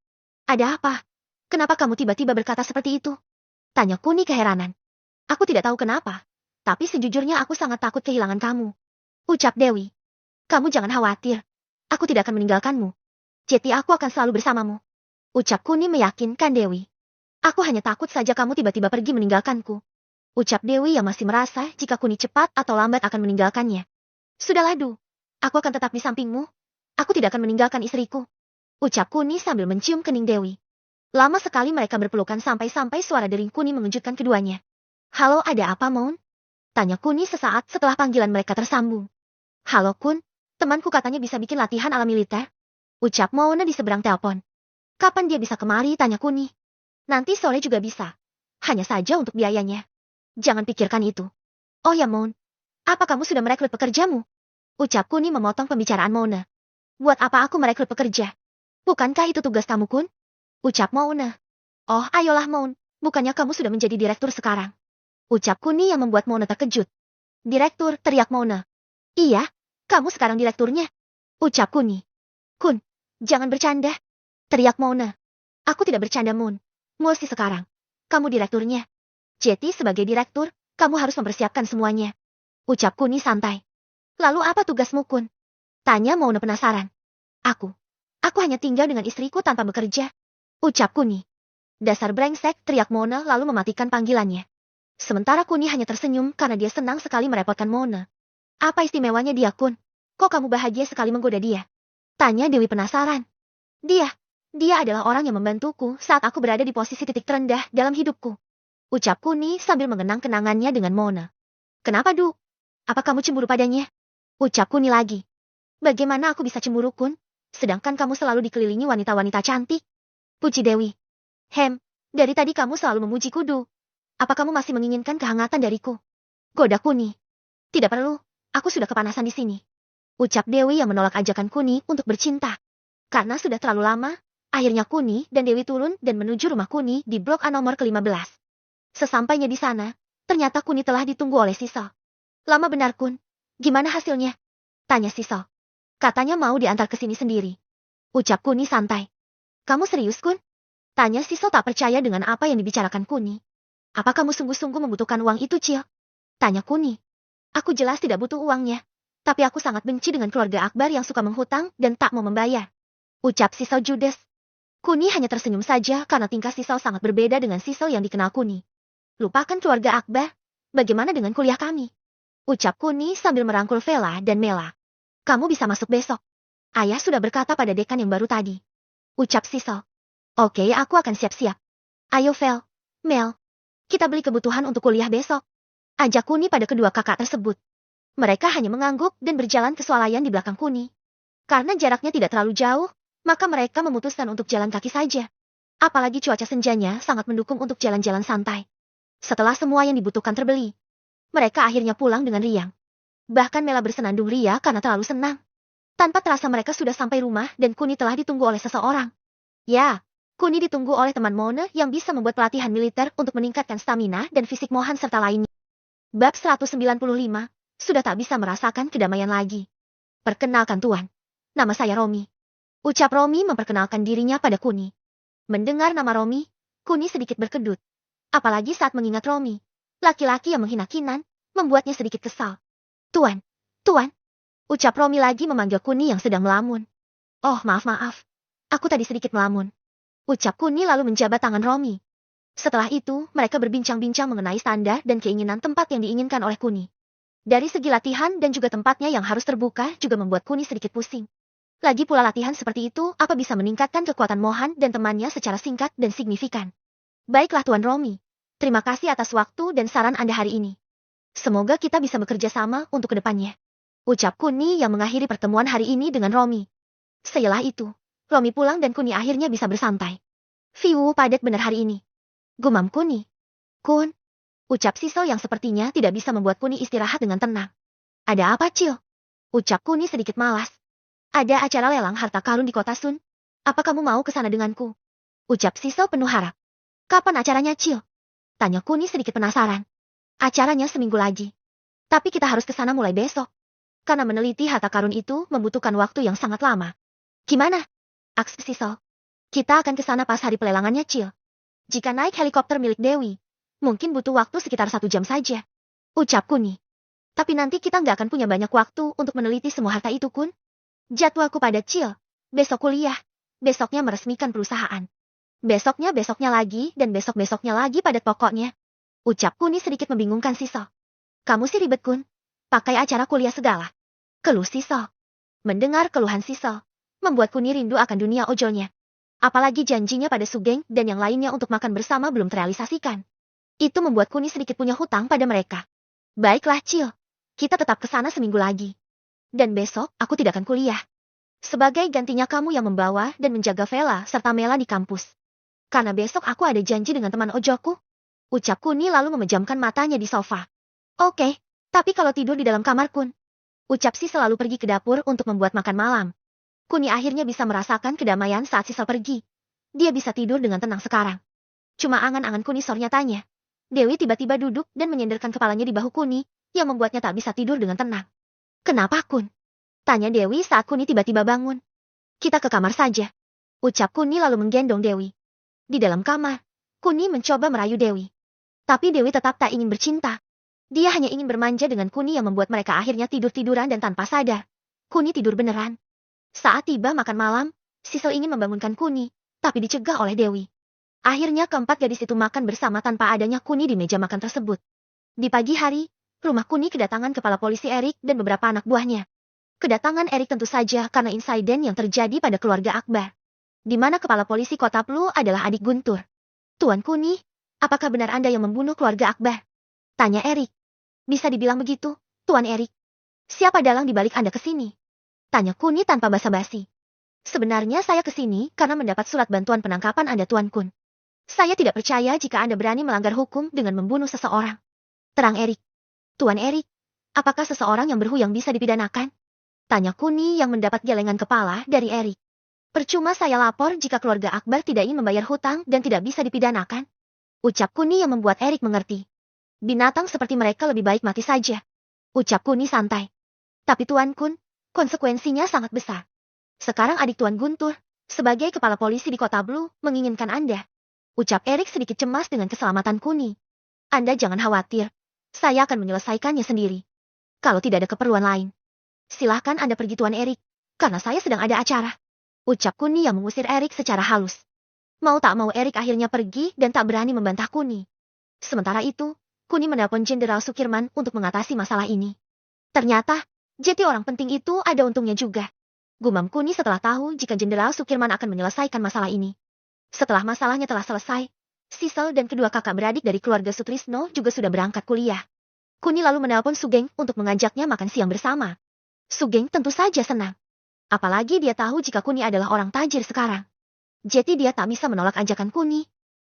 Ada apa? Kenapa kamu tiba-tiba berkata seperti itu? Tanya Kuni keheranan. Aku tidak tahu kenapa, tapi sejujurnya aku sangat takut kehilangan kamu. Ucap Dewi. Kamu jangan khawatir. Aku tidak akan meninggalkanmu. Jadi aku akan selalu bersamamu. Ucap Kuni meyakinkan Dewi. Aku hanya takut saja kamu tiba-tiba pergi meninggalkanku. Ucap Dewi yang masih merasa jika Kuni cepat atau lambat akan meninggalkannya. Sudahlah Du, aku akan tetap di sampingmu. Aku tidak akan meninggalkan istriku. Ucap Kuni sambil mencium kening Dewi. Lama sekali mereka berpelukan sampai-sampai suara dering Kuni mengejutkan keduanya. Halo, ada apa, Moon? Tanya Kuni sesaat setelah panggilan mereka tersambung. Halo Kun, temanku katanya bisa bikin latihan ala militer. Ucap Mona di seberang telepon. Kapan dia bisa kemari? Tanya Kuni. Nanti sore juga bisa. Hanya saja untuk biayanya. Jangan pikirkan itu. Oh ya Mon, apa kamu sudah merekrut pekerjamu? Ucap Kuni memotong pembicaraan Mona. Buat apa aku merekrut pekerja? Bukankah itu tugas kamu Kun? Ucap Mona. Oh ayolah Mon, bukannya kamu sudah menjadi direktur sekarang? Ucap Kuni yang membuat Mona terkejut. Direktur, teriak Mona. Iya, kamu sekarang direkturnya. Ucap Kuni. Kun, jangan bercanda. Teriak Mona. Aku tidak bercanda Moon. Mulai sekarang. Kamu direkturnya. Jadi sebagai direktur, kamu harus mempersiapkan semuanya. Ucap Kuni santai. Lalu apa tugasmu Kun? Tanya Mona penasaran. Aku hanya tinggal dengan istriku tanpa bekerja. Ucap Kuni. Dasar brengsek, teriak Mona lalu mematikan panggilannya. Sementara Kuni hanya tersenyum karena dia senang sekali merepotkan Mona. Apa istimewanya dia Kun? Kok kamu bahagia sekali menggoda dia? Tanya Dewi penasaran. Dia adalah orang yang membantuku saat aku berada di posisi titik terendah dalam hidupku. Ucap Kuni sambil mengenang kenangannya dengan Mona. Kenapa Du? Apa kamu cemburu padanya? Ucap Kuni lagi. Bagaimana aku bisa cemburu Kun? Sedangkan kamu selalu dikelilingi wanita-wanita cantik. Puji Dewi. Dari tadi kamu selalu memujiku Du. Apa kamu masih menginginkan kehangatan dariku? Goda Kuni. Tidak perlu, aku sudah kepanasan di sini. Ucap Dewi yang menolak ajakan Kuni untuk bercinta. Karena sudah terlalu lama, akhirnya Kuni dan Dewi turun dan menuju rumah Kuni di blok A nomor ke-15. Sesampainya di sana, ternyata Kuni telah ditunggu oleh Siso. Lama benar Kun, gimana hasilnya? Tanya Siso. Katanya mau diantar ke sini sendiri. Ucap Kuni santai. Kamu serius Kun? Tanya Siso tak percaya dengan apa yang dibicarakan Kuni. Apa kamu sungguh-sungguh membutuhkan uang itu Cil? Tanya Kuni. Aku jelas tidak butuh uangnya. Tapi aku sangat benci dengan keluarga Akbar yang suka menghutang dan tak mau membayar. Ucap Siso judes. Kuni hanya tersenyum saja karena tingkah Siso sangat berbeda dengan Siso yang dikenal Kuni. Lupakan keluarga Akbar. Bagaimana dengan kuliah kami? Ucap Kuni sambil merangkul Vela dan Mela. Kamu bisa masuk besok. Ayah sudah berkata pada dekan yang baru tadi. Ucap Siso. Oke, aku akan siap-siap. Ayo Vel, Mel. Kita beli kebutuhan untuk kuliah besok. Ajak Kuni pada kedua kakak tersebut. Mereka hanya mengangguk dan berjalan ke swalayan di belakang Kuni. Karena jaraknya tidak terlalu jauh, maka mereka memutuskan untuk jalan kaki saja. Apalagi cuaca senjanya sangat mendukung untuk jalan-jalan santai. Setelah semua yang dibutuhkan terbeli, mereka akhirnya pulang dengan riang. Bahkan Mela bersenandung ria karena terlalu senang. Tanpa terasa mereka sudah sampai rumah dan Kuni telah ditunggu oleh seseorang. Ya, Kuni ditunggu oleh teman Mone yang bisa membuat pelatihan militer untuk meningkatkan stamina dan fisik Mohan serta lainnya. Bab 195, sudah tak bisa merasakan kedamaian lagi. Perkenalkan Tuan. Nama saya Romi. Ucap Romi memperkenalkan dirinya pada Kuni. Mendengar nama Romi, Kuni sedikit berkedut. Apalagi saat mengingat Romi. Laki-laki yang menghina Kinan, membuatnya sedikit kesal. Tuan, Tuan. Ucap Romi lagi memanggil Kuni yang sedang melamun. Oh, maaf. Aku tadi sedikit melamun. Ucap Kuni lalu menjabat tangan Romi. Setelah itu, mereka berbincang-bincang mengenai standar dan keinginan tempat yang diinginkan oleh Kuni. Dari segi latihan dan juga tempatnya yang harus terbuka juga membuat Kuni sedikit pusing. Lagi pula latihan seperti itu apa bisa meningkatkan kekuatan Mohan dan temannya secara singkat dan signifikan. Baiklah Tuan Romi. Terima kasih atas waktu dan saran Anda hari ini. Semoga kita bisa bekerja sama untuk kedepannya. Ucap Kuni yang mengakhiri pertemuan hari ini dengan Romi. Setelah itu, Romi pulang dan Kuni akhirnya bisa bersantai. Viu padat benar hari ini. Gumam Kuni. Kun. Ucap Siso yang sepertinya tidak bisa membuat Kuni istirahat dengan tenang. Ada apa Cil? Ucap Kuni sedikit malas. Ada acara lelang harta karun di kota Sun. Apa kamu mau ke sana denganku? Ucap Siso penuh harap. Kapan acaranya Cil? Tanya Kuni sedikit penasaran. Acaranya seminggu lagi. Tapi kita harus ke sana mulai besok. Karena meneliti harta karun itu membutuhkan waktu yang sangat lama. Gimana? Aks Siso. Kita akan ke sana pas hari pelelangannya Cil. Jika naik helikopter milik Dewi, mungkin butuh waktu sekitar 1 jam saja. Ucap Kuni. Tapi nanti kita nggak akan punya banyak waktu untuk meneliti semua harta itu Kun. Jadwalku pada Cil. Besok kuliah. Besoknya meresmikan perusahaan. Besoknya lagi dan besok-besoknya lagi padat pokoknya. Ucap Kuni sedikit membingungkan Siso. Kamu sih ribet Kun. Pakai acara kuliah segala. Keluh Siso. Mendengar keluhan Siso, membuat Kuni rindu akan dunia ojolnya. Apalagi janjinya pada Sugeng dan yang lainnya untuk makan bersama belum terrealisasikan. Itu membuat Kuni sedikit punya hutang pada mereka. Baiklah Cil, kita tetap ke sana seminggu lagi. Dan besok aku tidak akan kuliah. Sebagai gantinya kamu yang membawa dan menjaga Vela serta Mela di kampus. Karena besok aku ada janji dengan teman ojolku. Ucap Kuni lalu memejamkan matanya di sofa. Oke, tapi kalau tidur di dalam kamar Kun. Ucap Si selalu pergi ke dapur untuk membuat makan malam. Kuni akhirnya bisa merasakan kedamaian saat Sisal pergi. Dia bisa tidur dengan tenang sekarang. Cuma angan-angan Kuni sornya tanya. Dewi tiba-tiba duduk dan menyenderkan kepalanya di bahu Kuni, yang membuatnya tak bisa tidur dengan tenang. Kenapa Kun? Tanya Dewi saat Kuni tiba-tiba bangun. Kita ke kamar saja. Ucap Kuni lalu menggendong Dewi. Di dalam kamar, Kuni mencoba merayu Dewi. Tapi Dewi tetap tak ingin bercinta. Dia hanya ingin bermanja dengan Kuni yang membuat mereka akhirnya tidur-tiduran dan tanpa sadar. Kuni tidur beneran. Saat tiba makan malam, Sisel ingin membangunkan Kuni, tapi dicegah oleh Dewi. Akhirnya keempat gadis itu makan bersama tanpa adanya Kuni di meja makan tersebut. Di pagi hari, rumah Kuni kedatangan kepala polisi Erik dan beberapa anak buahnya. Kedatangan Erik tentu saja karena insiden yang terjadi pada keluarga Akbar. Di mana kepala polisi kota Plu adalah adik Guntur. Tuan Kuni, apakah benar Anda yang membunuh keluarga Akbar? Tanya Erik. Bisa dibilang begitu, Tuan Erik. Siapa dalang di balik Anda ke sini? Tanya Kuni tanpa basa-basi. Sebenarnya saya ke sini karena mendapat surat bantuan penangkapan Anda Tuan Kun. Saya tidak percaya jika Anda berani melanggar hukum dengan membunuh seseorang. Terang Erik. Tuan Erik, apakah seseorang yang berhuyang bisa dipidanakan? Tanya Kuni yang mendapat gelengan kepala dari Erik. Percuma saya lapor jika keluarga Akbar tidak ingin membayar hutang dan tidak bisa dipidanakan. Ucap Kuni yang membuat Erik mengerti. Binatang seperti mereka lebih baik mati saja. Ucap Kuni santai. Tapi Tuan Kun, konsekuensinya sangat besar. Sekarang adik Tuan Guntur, sebagai kepala polisi di kota Blue, menginginkan Anda. Ucap Erik sedikit cemas dengan keselamatan Kuni. Anda jangan khawatir. Saya akan menyelesaikannya sendiri. Kalau tidak ada keperluan lain. Silahkan Anda pergi Tuan Erik, karena saya sedang ada acara. Ucap Kuni yang mengusir Erik secara halus. Mau tak mau Erik akhirnya pergi dan tak berani membantah Kuni. Sementara itu, Kuni menelpon Jenderal Sukirman untuk mengatasi masalah ini. Ternyata, jadi orang penting itu ada untungnya juga. Gumam Kuni setelah tahu jika Jenderal Sukirman akan menyelesaikan masalah ini. Setelah masalahnya telah selesai, Sisel dan kedua kakak beradik dari keluarga Sutrisno juga sudah berangkat kuliah. Kuni lalu menelpon Sugeng untuk mengajaknya makan siang bersama. Sugeng tentu saja senang. Apalagi dia tahu jika Kuni adalah orang tajir sekarang. Jadi dia tak bisa menolak ajakan Kuni.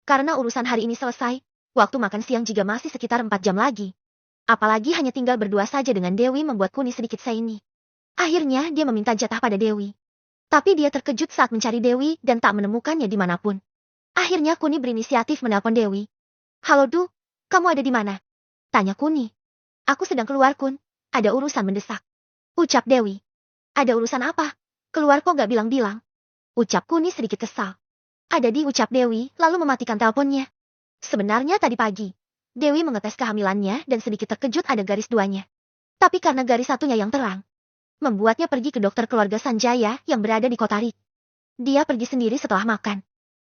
Karena urusan hari ini selesai, waktu makan siang juga masih sekitar 4 jam lagi. Apalagi hanya tinggal berdua saja dengan Dewi membuat Kuni sedikit saini. Akhirnya dia meminta jatah pada Dewi. Tapi dia terkejut saat mencari Dewi dan tak menemukannya dimanapun. Akhirnya Kuni berinisiatif menelpon Dewi. Halo Du, kamu ada di mana? Tanya Kuni. Aku sedang keluar Kun, ada urusan mendesak. Ucap Dewi. Ada urusan apa? Keluar kok gak bilang-bilang. Ucap Kuni sedikit kesal. Ada di ucap Dewi lalu mematikan teleponnya. Sebenarnya tadi pagi, Dewi mengetes kehamilannya dan sedikit terkejut ada garis 2-nya. Tapi karena garis 1-nya yang terang, membuatnya pergi ke dokter keluarga Sanjaya yang berada di kota Rik. Dia pergi sendiri setelah makan.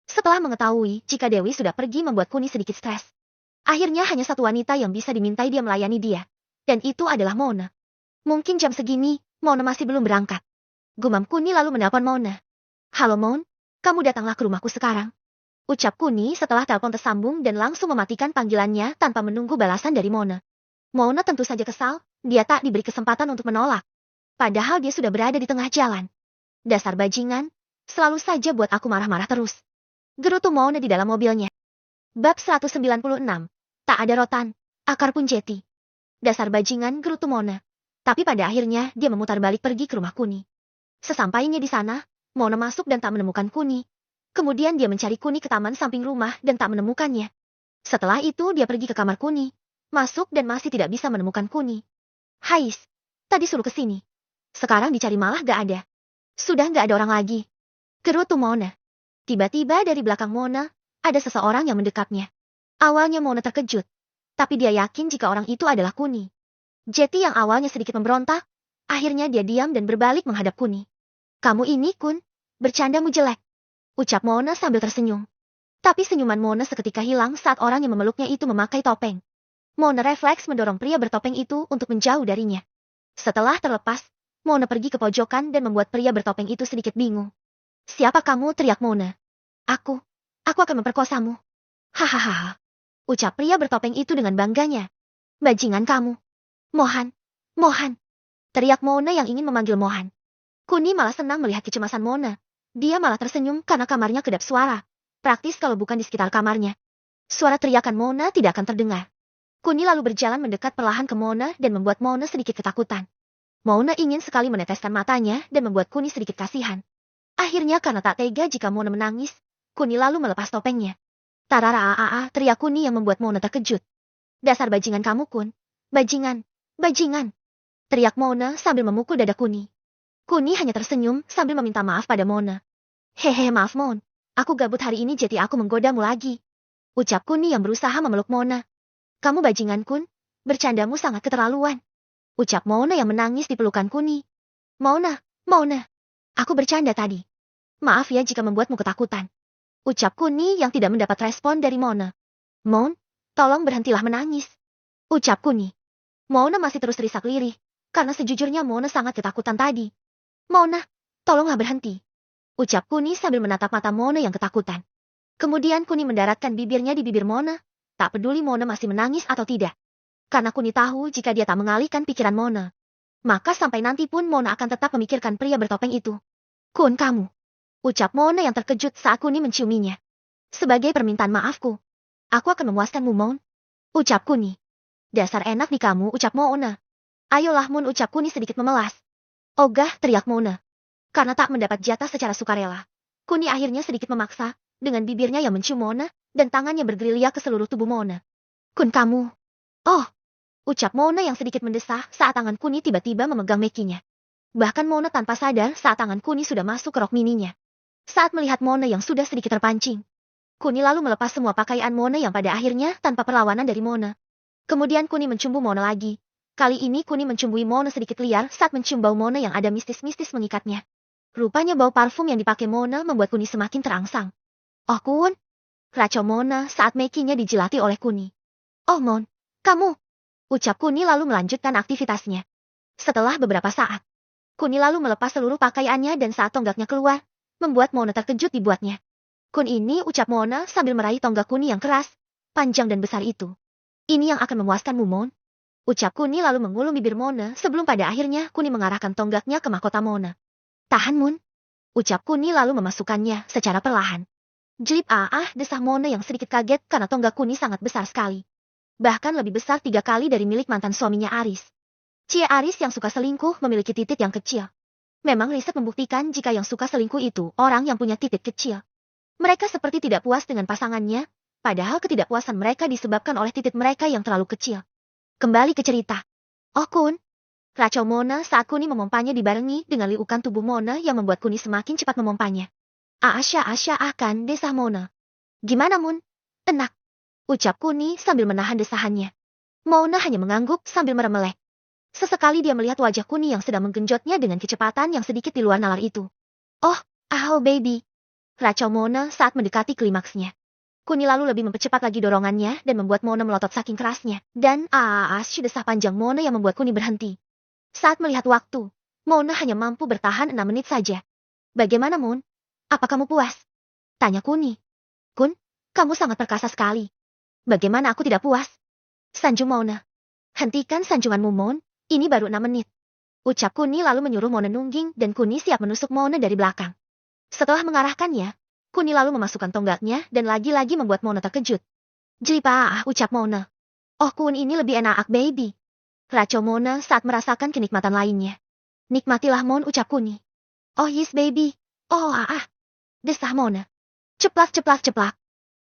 Setelah mengetahui jika Dewi sudah pergi membuat Kuni sedikit stres. Akhirnya hanya satu wanita yang bisa dimintai dia melayani dia. Dan itu adalah Mona. Mungkin jam segini, Mona masih belum berangkat. Gumam Kuni lalu menelpon Mona. Halo Mon, kamu datanglah ke rumahku sekarang. Ucap Kuni setelah telepon tersambung dan langsung mematikan panggilannya tanpa menunggu balasan dari Mona. Mona tentu saja kesal, dia tak diberi kesempatan untuk menolak. Padahal dia sudah berada di tengah jalan. Dasar bajingan, selalu saja buat aku marah-marah terus. Gerutu Mona di dalam mobilnya. Bab 196. Tak ada rotan, akar pun jeti. Dasar bajingan, gerutu Mona. Tapi pada akhirnya dia memutar balik pergi ke rumah Kuni. Sesampainya di sana, Mona masuk dan tak menemukan Kuni. Kemudian dia mencari Kuni ke taman samping rumah dan tak menemukannya. Setelah itu dia pergi ke kamar Kuni. Masuk dan masih tidak bisa menemukan Kuni. Hais, tadi suruh ke sini. Sekarang dicari malah gak ada. Sudah gak ada orang lagi. Gerutu Mona. Tiba-tiba dari belakang Mona, ada seseorang yang mendekapnya. Awalnya Mona terkejut. Tapi dia yakin jika orang itu adalah Kuni. Jetty yang awalnya sedikit memberontak, akhirnya dia diam dan berbalik menghadap Kuni. Kamu ini Kun, bercandamu jelek. Ucap Mona sambil tersenyum. Tapi senyuman Mona seketika hilang saat orang yang memeluknya itu memakai topeng. Mona refleks mendorong pria bertopeng itu untuk menjauh darinya. Setelah terlepas, Mona pergi ke pojokan dan membuat pria bertopeng itu sedikit bingung. Siapa kamu? Teriak Mona. Aku akan memperkosamu. Hahaha. Ucap pria bertopeng itu dengan bangganya. Bajingan kamu. Mohan. Teriak Mona yang ingin memanggil Mohan. Kuni malah senang melihat kecemasan Mona. Dia malah tersenyum karena kamarnya kedap suara. Praktis kalau bukan di sekitar kamarnya. Suara teriakan Mona tidak akan terdengar. Kuni lalu berjalan mendekat perlahan ke Mona dan membuat Mona sedikit ketakutan. Mona ingin sekali meneteskan matanya dan membuat Kuni sedikit kasihan. Akhirnya karena tak tega jika Mona menangis, Kuni lalu melepas topengnya. Tarara, teriak Kuni yang membuat Mona terkejut. Dasar bajingan kamu Kun. Bajingan. Teriak Mona sambil memukul dada Kuni. Kuni hanya tersenyum sambil meminta maaf pada Mona. Hehe maaf Mon, aku gabut hari ini jadi aku menggodamu lagi. Ucap Kuni yang berusaha memeluk Mona. Kamu bajingan Kun, bercandamu sangat keterlaluan. Ucap Mona yang menangis di pelukan Kuni. Mona, aku bercanda tadi. Maaf ya jika membuatmu ketakutan. Ucap Kuni yang tidak mendapat respon dari Mona. Mon, tolong berhentilah menangis. Ucap Kuni. Mona masih terus terisak lirih, karena sejujurnya Mona sangat ketakutan tadi. Mona, tolonglah berhenti. Ucap Kuni sambil menatap mata Mona yang ketakutan. Kemudian Kuni mendaratkan bibirnya di bibir Mona, tak peduli Mona masih menangis atau tidak. Karena Kuni tahu jika dia tak mengalihkan pikiran Mona, maka sampai nanti pun Mona akan tetap memikirkan pria bertopeng itu. Kun kamu. Ucap Mona yang terkejut saat Kuni menciuminya. Sebagai permintaan maafku, aku akan memuaskanmu Mon. Ucap Kuni. Dasar enak di kamu, ucap Mona. Ayolah Mon, ucap Kuni sedikit memelas. Ogah, teriak Mona. Karena tak mendapat jatah secara sukarela, Kuni akhirnya sedikit memaksa, dengan bibirnya yang mencium Mona, dan tangannya bergerilya ke seluruh tubuh Mona. Kun kamu. Oh, ucap Mona yang sedikit mendesah saat tangan Kuni tiba-tiba memegang mekinya. Bahkan Mona tanpa sadar saat tangan Kuni sudah masuk ke rok mininya. Saat melihat Mona yang sudah sedikit terpancing, Kuni lalu melepas semua pakaian Mona yang pada akhirnya tanpa perlawanan dari Mona. Kemudian Kuni mencumbu Mona lagi. Kali ini Kuni mencumbui Mona sedikit liar saat mencium bau Mona yang ada mistis-mistis mengikatnya. Rupanya bau parfum yang dipakai Mona membuat Kuni semakin terangsang. Oh Kun. Racau Mona saat mekinya dijilati oleh Kuni. Oh Mon, kamu. Ucap Kuni lalu melanjutkan aktivitasnya. Setelah beberapa saat, Kuni lalu melepas seluruh pakaiannya dan saat tonggaknya keluar, membuat Mona terkejut dibuatnya. Kun ini, ucap Mona sambil meraih tonggak Kuni yang keras, panjang dan besar itu. Ini yang akan memuaskanmu, Mon. Ucap Kuni lalu mengulum bibir Mona sebelum pada akhirnya Kuni mengarahkan tonggaknya ke mahkota Mona. Tahan, Mon. Ucap Kuni lalu memasukkannya secara perlahan. Jelip desah Mona yang sedikit kaget karena tonggak Kuni sangat besar sekali. Bahkan lebih besar 3 kali dari milik mantan suaminya Aris. Cie Aris yang suka selingkuh memiliki titik yang kecil. Memang riset membuktikan jika yang suka selingkuh itu orang yang punya titik kecil. Mereka seperti tidak puas dengan pasangannya, padahal ketidakpuasan mereka disebabkan oleh titik mereka yang terlalu kecil. Kembali ke cerita. Oh Kun. Racau Mona saat Kuni memompanya dibarengi dengan liukan tubuh Mona yang membuat Kuni semakin cepat memompanya. Asya akan desah Mona. Gimana Mun? Enak. Ucap Kuni sambil menahan desahannya. Mona hanya mengangguk sambil meremelek. Sesekali dia melihat wajah Kuni yang sedang menggenjotnya dengan kecepatan yang sedikit di luar nalar itu. Oh, baby. Racau Mona saat mendekati klimaksnya. Kuni lalu lebih mempercepat lagi dorongannya dan membuat Mona melotot saking kerasnya. Dan desah panjang Mona yang membuat Kuni berhenti. Saat melihat waktu, Mona hanya mampu bertahan 6 menit saja. Bagaimana Mon? Apa kamu puas? Tanya Kuni. Kun, kamu sangat perkasa sekali. Bagaimana aku tidak puas? Sanjung Mona. Hentikan sanjunganmu Mon, ini baru 6 menit. Ucap Kuni lalu menyuruh Mona nungging dan Kuni siap menusuk Mona dari belakang. Setelah mengarahkannya, Kuni lalu memasukkan tonggaknya dan lagi-lagi membuat Mona terkejut. Jelipa ucap Mona. Oh Kun ini lebih enak baby. Racau Mona saat merasakan kenikmatan lainnya. Nikmatilah Mon ucap Kuni. Oh yes baby. Oh desah Mona. Ceplak.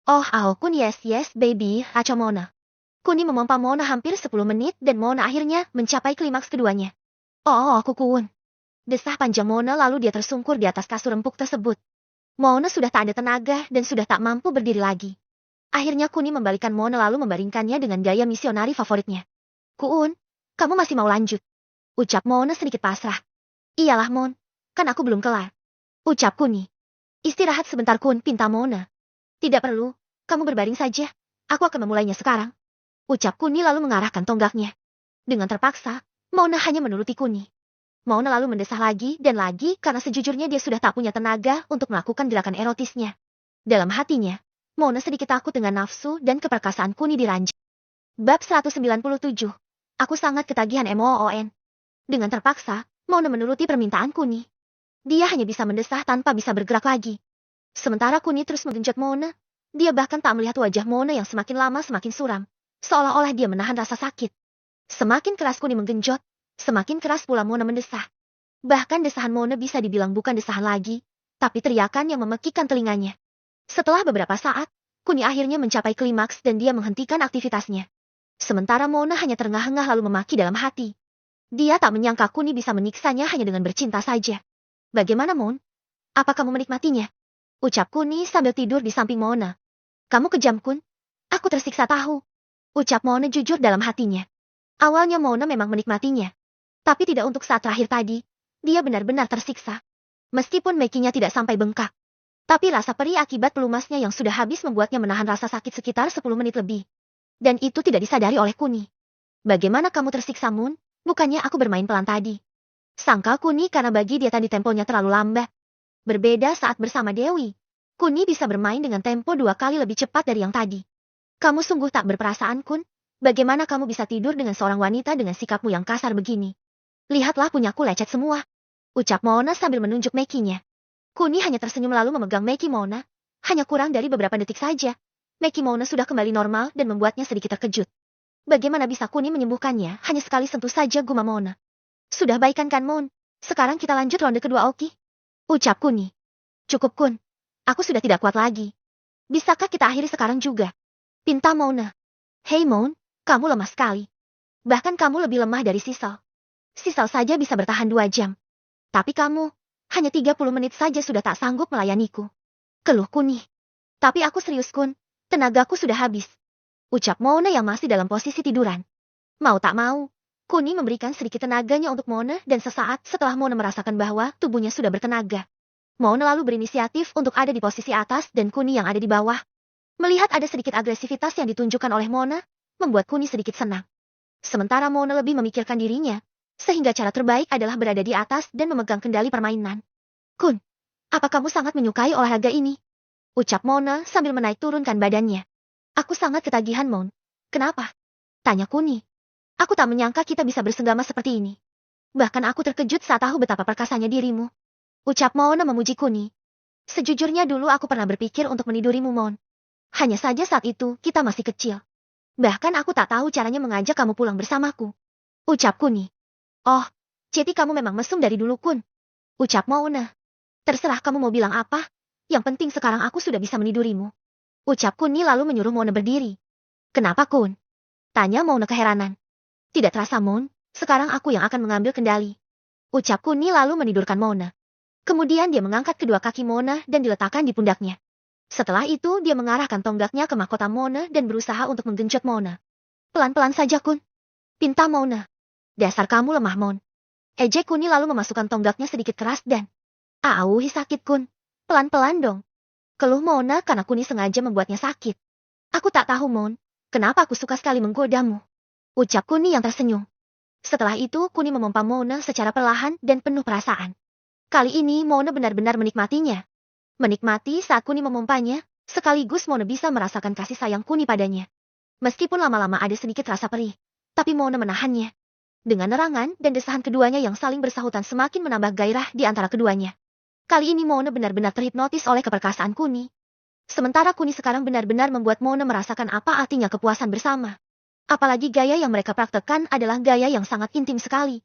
Oh Kun yes baby racau Mona. Kuni memompa Mona hampir 10 menit dan Mona akhirnya mencapai klimaks keduanya. Oh Kun. Desah panjang Mona lalu dia tersungkur di atas kasur empuk tersebut. Mona sudah tak ada tenaga dan sudah tak mampu berdiri lagi. Akhirnya Kuni membalikkan Mona lalu membaringkannya dengan gaya misionari favoritnya. Kun, kamu masih mau lanjut? Ucap Mona sedikit pasrah. Iyalah Mon, kan aku belum kelar. Ucap Kuni. Istirahat sebentar Kun, pinta Mona. Tidak perlu, kamu berbaring saja. Aku akan memulainya sekarang. Ucap Kuni lalu mengarahkan tonggaknya. Dengan terpaksa, Mona hanya menuruti Kuni. Mona lalu mendesah lagi dan lagi karena sejujurnya dia sudah tak punya tenaga untuk melakukan gerakan erotisnya. Dalam hatinya, Mona sedikit takut dengan nafsu dan keperkasaan Kuni diranjang. Bab 197. Aku sangat ketagihan MOON. Dengan terpaksa, Mona menuruti permintaan Kuni. Dia hanya bisa mendesah tanpa bisa bergerak lagi. Sementara Kuni terus menggenjot Mona, dia bahkan tak melihat wajah Mona yang semakin lama semakin suram, seolah-olah dia menahan rasa sakit. Semakin keras Kuni menggenjot, semakin keras pula Mona mendesah. Bahkan desahan Mona bisa dibilang bukan desahan lagi, tapi teriakan yang memekikkan telinganya. Setelah beberapa saat, Kuni akhirnya mencapai klimaks dan dia menghentikan aktivitasnya. Sementara Mona hanya terengah-engah lalu memaki dalam hati. Dia tak menyangka Kuni bisa menyiksanya hanya dengan bercinta saja. Bagaimana Mon? Apa kamu menikmatinya? Ucap Kuni sambil tidur di samping Mona. Kamu kejam Kun? Aku tersiksa tahu. Ucap Mona jujur dalam hatinya. Awalnya Mona memang menikmatinya. Tapi tidak untuk saat terakhir tadi. Dia benar-benar tersiksa. Meskipun mekinya tidak sampai bengkak. Tapi rasa perih akibat pelumasnya yang sudah habis membuatnya menahan rasa sakit sekitar 10 menit lebih. Dan itu tidak disadari oleh Kuni. Bagaimana kamu tersiksa Mun? Bukannya aku bermain pelan tadi. Sangkal Kuni karena bagi dia tadi temponya terlalu lambat. Berbeda saat bersama Dewi. Kuni bisa bermain dengan tempo 2 kali lebih cepat dari yang tadi. Kamu sungguh tak berperasaan Kun. Bagaimana kamu bisa tidur dengan seorang wanita dengan sikapmu yang kasar begini? Lihatlah punyaku lecet semua. Ucap Mona sambil menunjuk mekinya. Kuni hanya tersenyum lalu memegang meki Mona. Hanya kurang dari beberapa detik saja. Meki Mona sudah kembali normal dan membuatnya sedikit terkejut. Bagaimana bisa Kuni menyembuhkannya hanya sekali sentuh saja gumam Mona. Sudah baikan kan Mon? Sekarang kita lanjut ronde kedua Oki? Ucap Kuni. Cukup Kun. Aku sudah tidak kuat lagi. Bisakah kita akhiri sekarang juga? Pinta Mona. Hei Mon, kamu lemah sekali. Bahkan kamu lebih lemah dari Sisal. Sisal saja bisa bertahan 2 jam. Tapi kamu, hanya 30 menit saja sudah tak sanggup melayaniku. Keluh Kuni. Tapi aku serius Kun, tenagaku sudah habis. Ucap Mona yang masih dalam posisi tiduran. Mau tak mau, Kuni memberikan sedikit tenaganya untuk Mona dan sesaat setelah Mona merasakan bahwa tubuhnya sudah bertenaga. Mona lalu berinisiatif untuk ada di posisi atas dan Kuni yang ada di bawah. Melihat ada sedikit agresivitas yang ditunjukkan oleh Mona, membuat Kuni sedikit senang. Sementara Mona lebih memikirkan dirinya, sehingga cara terbaik adalah berada di atas dan memegang kendali permainan. Kun, apa kamu sangat menyukai olahraga ini? Ucap Mona sambil menaik turunkan badannya. Aku sangat ketagihan, Mon. Kenapa? Tanya Kuni. Aku tak menyangka kita bisa bersenggama seperti ini. Bahkan aku terkejut saat tahu betapa perkasanya dirimu. Ucap Mona memuji Kuni. Sejujurnya dulu aku pernah berpikir untuk menidurimu, Mon. Hanya saja saat itu kita masih kecil. Bahkan aku tak tahu caranya mengajak kamu pulang bersamaku. Ucap Kuni. Oh, jadi kamu memang mesum dari dulu, Kun. Ucap Mona. Terserah kamu mau bilang apa. Yang penting sekarang aku sudah bisa menidurimu. Ucap Kuni lalu menyuruh Mona berdiri. Kenapa, Kun? Tanya Mona keheranan. Tidak terasa, Mon. Sekarang aku yang akan mengambil kendali. Ucap Kuni lalu menidurkan Mona. Kemudian dia mengangkat kedua kaki Mona dan diletakkan di pundaknya. Setelah itu dia mengarahkan tonggaknya ke mahkota Mona dan berusaha untuk menggenjot Mona. Pelan-pelan saja, Kun. Pinta Mona. Dasar kamu lemah, Mon. Ejek Kuni lalu memasukkan tonggaknya sedikit keras dan... Auhi sakit, Kun. Pelan-pelan dong. Keluh Mona karena Kuni sengaja membuatnya sakit. Aku tak tahu, Mon. Kenapa aku suka sekali menggodamu. Ucap Kuni yang tersenyum. Setelah itu Kuni memompa Mona secara perlahan dan penuh perasaan. Kali ini Mona benar-benar menikmatinya. Menikmati saat Kuni memompanya, sekaligus Mona bisa merasakan kasih sayang Kuni padanya. Meskipun lama-lama ada sedikit rasa perih, tapi Mona menahannya. Dengan nerangan dan desahan keduanya yang saling bersahutan semakin menambah gairah di antara keduanya. Kali ini Mona benar-benar terhipnotis oleh keperkasaan Kuni. Sementara Kuni sekarang benar-benar membuat Mona merasakan apa artinya kepuasan bersama. Apalagi gaya yang mereka praktekkan adalah gaya yang sangat intim sekali.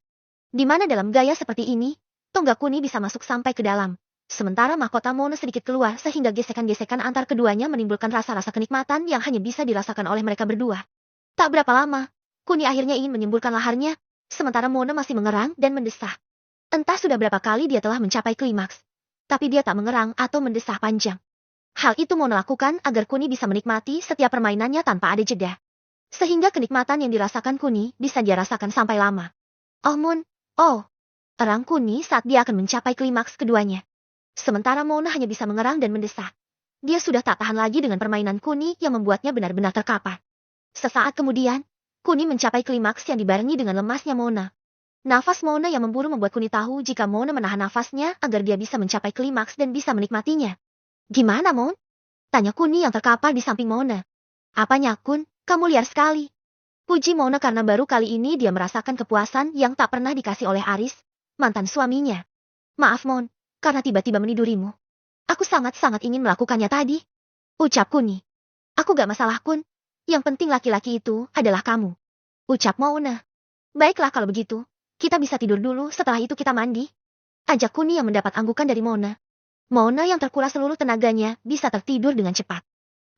Di mana dalam gaya seperti ini, tonggak Kuni bisa masuk sampai ke dalam. Sementara mahkota Mona sedikit keluar sehingga gesekan-gesekan antar keduanya menimbulkan rasa-rasa kenikmatan yang hanya bisa dirasakan oleh mereka berdua. Tak berapa lama, Kuni akhirnya ingin menyemburkan laharnya, sementara Mona masih mengerang dan mendesah. Entah sudah berapa kali dia telah mencapai klimaks. Tapi dia tak mengerang atau mendesah panjang. Hal itu Mona lakukan agar Kuni bisa menikmati setiap permainannya tanpa ada jeda. Sehingga kenikmatan yang dirasakan Kuni bisa dia rasakan sampai lama. Oh Mon, oh. Terang Kuni saat dia akan mencapai klimaks keduanya. Sementara Mona hanya bisa mengerang dan mendesah. Dia sudah tak tahan lagi dengan permainan Kuni yang membuatnya benar-benar terkapar. Sesaat kemudian, Kuni mencapai klimaks yang dibarengi dengan lemasnya Mona. Nafas Mona yang memburu membuat Kuni tahu jika Mona menahan nafasnya agar dia bisa mencapai klimaks dan bisa menikmatinya. Gimana, Mon? Tanya Kuni yang terkapar di samping Mona. Apanya, Kun? Kamu liar sekali. Puji Mona karena baru kali ini dia merasakan kepuasan yang tak pernah dikasih oleh Aris, mantan suaminya. Maaf, Mon, karena tiba-tiba menidurimu. Aku sangat-sangat ingin melakukannya tadi. Ucap Kuni. Aku gak masalah, Kun. Yang penting laki-laki itu adalah kamu. Ucap Mona. Baiklah kalau begitu, kita bisa tidur dulu setelah itu kita mandi. Ajak Kuni yang mendapat anggukan dari Mona. Mona yang terkuras seluruh tenaganya bisa tertidur dengan cepat.